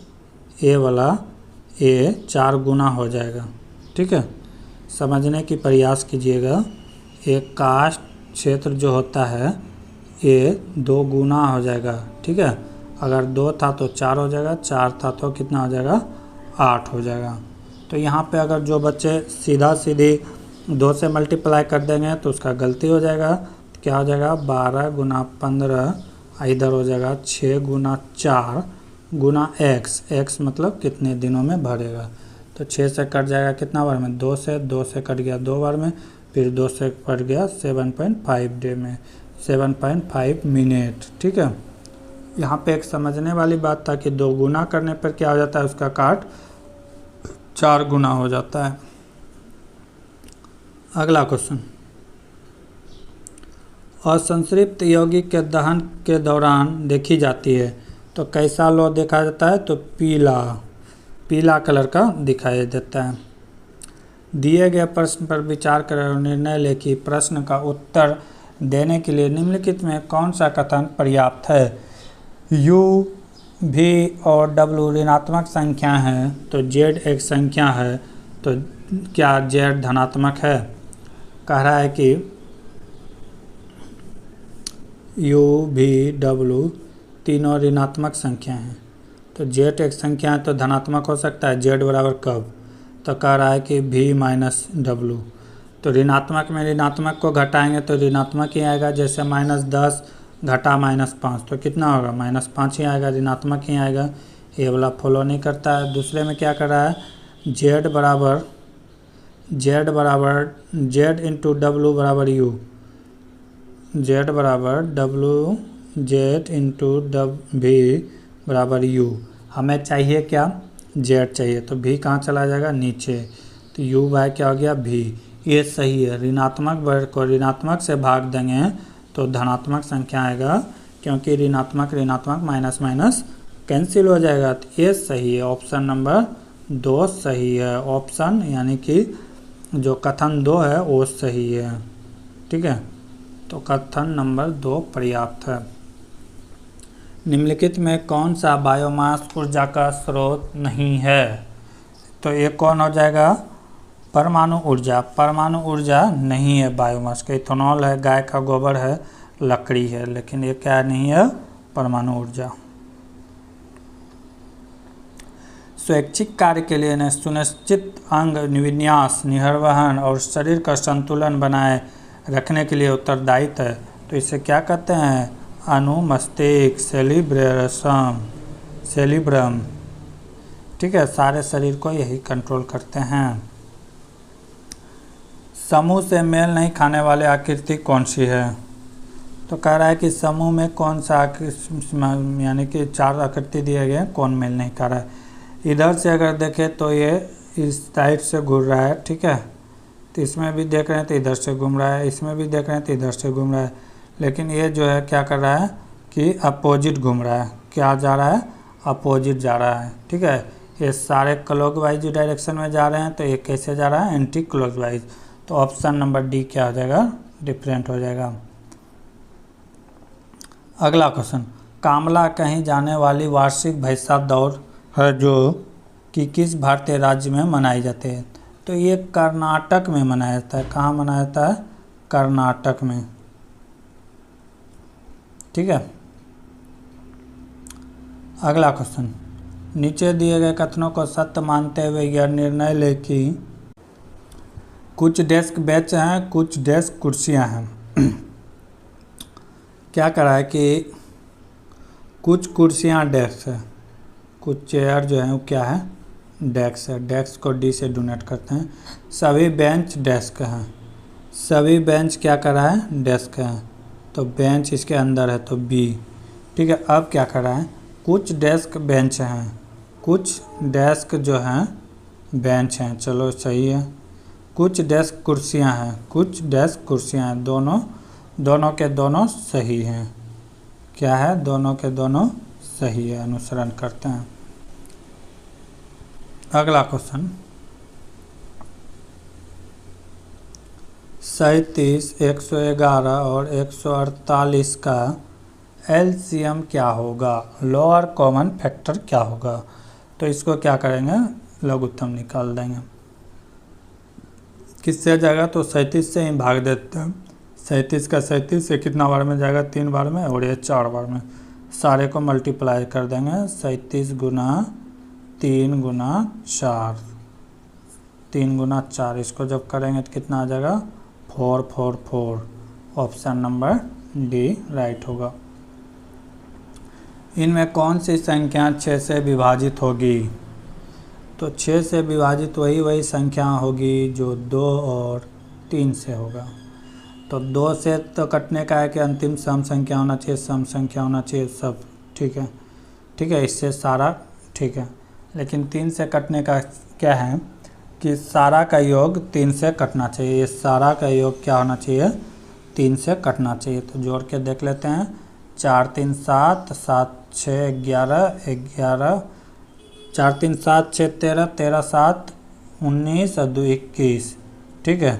ए वाला, ये 4 गुना हो जाएगा। ठीक है, समझने की प्रयास कीजिएगा। एक कास्ट क्षेत्र जो होता है ये 2 गुना हो जाएगा। ठीक है, अगर 2 था तो 4 हो जाएगा, 4 था तो कितना हो जाएगा? 8 हो जाएगा। तो यहाँ पे अगर जो बच्चे सीधा सीधी 2 से मल्टीप्लाई कर देंगे तो उसका गलती हो जाएगा। क्या हो जाएगा? 12 गुना 15, इधर हो जाएगा 6 गुना 4 गुना x मतलब कितने दिनों में भरेगा। तो 6 से कट जाएगा कितना बार में? 2 से कट गया 2 बार में, फिर 2 से कट गया 7.5 डे में, 7.5 मिनट। ठीक है, यहाँ पे एक समझने वाली बात था कि 2 गुना करने पर क्या हो जाता है? उसका काट 4 गुना हो जाता है। अगला क्वेश्चन, असंतृप्त यौगिक के दहन के दौरान देखी जाती है, तो कैसा लौ देखा जाता है? तो पीला कलर का दिखाई देता है। दिए गए प्रश्न पर विचार करें और निर्णय लें कि प्रश्न का उत्तर देने के लिए निम्नलिखित में कौन सा कथन पर्याप्त है? u, v और w ऋणात्मक संख्या है, तो z एक संख्या है, तो क्या z धनात्मक है? कह रहा है कि u, v, w तीनों ऋणात्मक संख्या हैं, तो z एक संख्या है तो धनात्मक हो सकता है। z बराबर कब? तो कह रहा है कि v माइनस डब्लू। तो ऋणात्मक में ऋणात्मक को घटाएंगे तो ऋणात्मक ही आएगा। जैसे -10 घटा -5 तो कितना होगा? -5 ही आएगा, ऋणात्मक ही आएगा। ये वाला फॉलो नहीं करता है। दूसरे में क्या कर रहा है? z इंटू डब्लू बराबर u, z बराबर w, z इंटू v बराबर u। हमें चाहिए क्या? जेड चाहिए, तो भी कहाँ चला जाएगा, नीचे। तो यू बाय क्या हो गया, भी। ये सही है। ऋणात्मक वर्ग को ऋणात्मक से भाग देंगे तो धनात्मक संख्या आएगा, क्योंकि ऋणात्मक ऋणात्मक माइनस माइनस कैंसिल हो जाएगा। तो ये सही है, ऑप्शन नंबर 2 सही है। ऑप्शन यानी कि जो कथन 2 है वो सही है, ठीक है। तो कथन नंबर 2 पर्याप्त है। निम्नलिखित में कौन सा बायोमास ऊर्जा का स्रोत नहीं है? तो ये कौन हो जाएगा, परमाणु ऊर्जा। परमाणु ऊर्जा नहीं है बायोमास का। इथेनॉल है, गाय का गोबर है, लकड़ी है, लेकिन ये क्या नहीं है, परमाणु ऊर्जा। स्वैच्छिक कार्य के लिए सुनिश्चित अंग विन्यास, निर्वहन और शरीर का संतुलन बनाए रखने के लिए उत्तरदायित्व है। तो इसे क्या कहते हैं, अनुमस्तिष्क, सेरिब्रम, ठीक है। सारे शरीर को यही कंट्रोल करते हैं। समूह से मेल नहीं खाने वाली आकृति कौन सी है? तो कह रहा है कि समूह में कौन सा यानी कि 4 आकृति दिए गए, कौन मेल नहीं खा रहा है। इधर से अगर देखें तो ये इस साइड से घूम रहा है, ठीक है। तो इसमें भी देख रहे हैं तो इधर से घूम रहा है, इसमें भी देख रहे हैं तो इधर से घूम रहा है, लेकिन ये जो है क्या कर रहा है कि अपोजिट घूम रहा है। क्या जा रहा है, अपोजिट जा रहा है, ठीक है। ये सारे क्लॉकवाइज डायरेक्शन में जा रहे हैं, तो ये कैसे जा रहा है, एंटी क्लॉकवाइज। तो ऑप्शन नंबर डी क्या हो जाएगा, डिफरेंट हो जाएगा। अगला क्वेश्चन, कामला कहीं जाने वाली वार्षिक भैंसा दौड़ है जो कि किस भारतीय राज्य में मनाई जाती है? तो ये कर्नाटक में मनाया जाता है। कहाँ मनाया जाता है, कर्नाटक में, ठीक है। अगला क्वेश्चन, नीचे दिए गए कथनों को सत्य मानते हुए यह निर्णय ले कि कुछ डेस्क बेंच हैं, कुछ डेस्क कुर्सियां हैं। क्या करा है कि कुछ कुर्सियां डेस्क है, कुछ चेयर जो है वो क्या है, डेस्क है। डेस्क को डी से डोनेट करते हैं। सभी बेंच डेस्क हैं, सभी बेंच क्या कर रहा है, डेस्क है। तो बेंच इसके अंदर है तो बी, ठीक है। अब क्या कर रहा है, कुछ डेस्क बेंच हैं, कुछ डेस्क जो हैं बेंच हैं, चलो सही है। कुछ डेस्क कुर्सियां हैं, कुछ डेस्क कुर्सियां हैं, दोनों के दोनों सही हैं। क्या है, दोनों के दोनों सही है, अनुसरण करते हैं। अगला क्वेश्चन, 37, 111 और 148 का एलसीएम क्या होगा, लोअर कॉमन फैक्टर क्या होगा? तो इसको क्या करेंगे, लघुत्तम निकाल देंगे। किससे जाएगा, तो 37 से ही भाग देते हैं। 37 का 37 से कितना बार में जाएगा, 3 बार में, और ये 4 बार में। सारे को मल्टीप्लाई कर देंगे, 37 गुना 3 गुना 4, 3 गुना 4, इसको जब करेंगे तो कितना आ जाएगा, 444। ऑप्शन नंबर डी राइट होगा। इनमें कौन सी संख्या 6 से विभाजित होगी? तो 6 से विभाजित वही संख्या होगी जो 2 और 3 से होगा। तो 2 से तो कटने का है कि अंतिम सम संख्या होना चाहिए, सम संख्या होना चाहिए, सब ठीक है, ठीक है। इससे सारा ठीक है, लेकिन 3 से कटने का क्या है कि सारा का योग 3 से कटना चाहिए। ये सारा का योग क्या होना चाहिए, 3 से कटना चाहिए। तो जोड़ के देख लेते हैं, 4 3 7, 7 6 11, 11, 4 3 7 6 13, 13 7 19 और 2 21, ठीक है।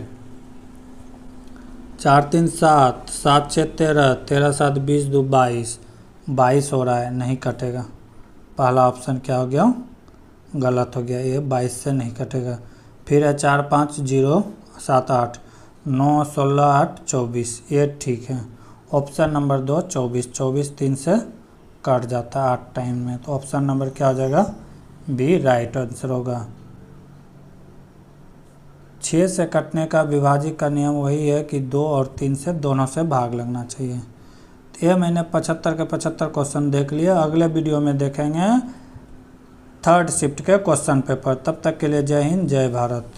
4 3 7, 7 6 13, 13 7 20, 2 22, 22 हो रहा है, नहीं कटेगा। पहला ऑप्शन क्या हो गया, गलत हो गया, ये 22 से नहीं कटेगा। फिर है 4 5 0 7 8, 9 16 8 24, ये ठीक है। ऑप्शन नंबर 2 24, 24 3 से कट जाता है 8 टाइम में। तो ऑप्शन नंबर क्या हो जाएगा, बी राइट आंसर होगा। 6 से कटने का विभाजित का नियम वही है कि 2 और 3 से दोनों से भाग लगना चाहिए। तो ये मैंने 75 के 75 क्वेश्चन देख लिए। अगले वीडियो में देखेंगे 3rd शिफ्ट के क्वेश्चन पेपर। तब तक के लिए जय हिंद, जय भारत।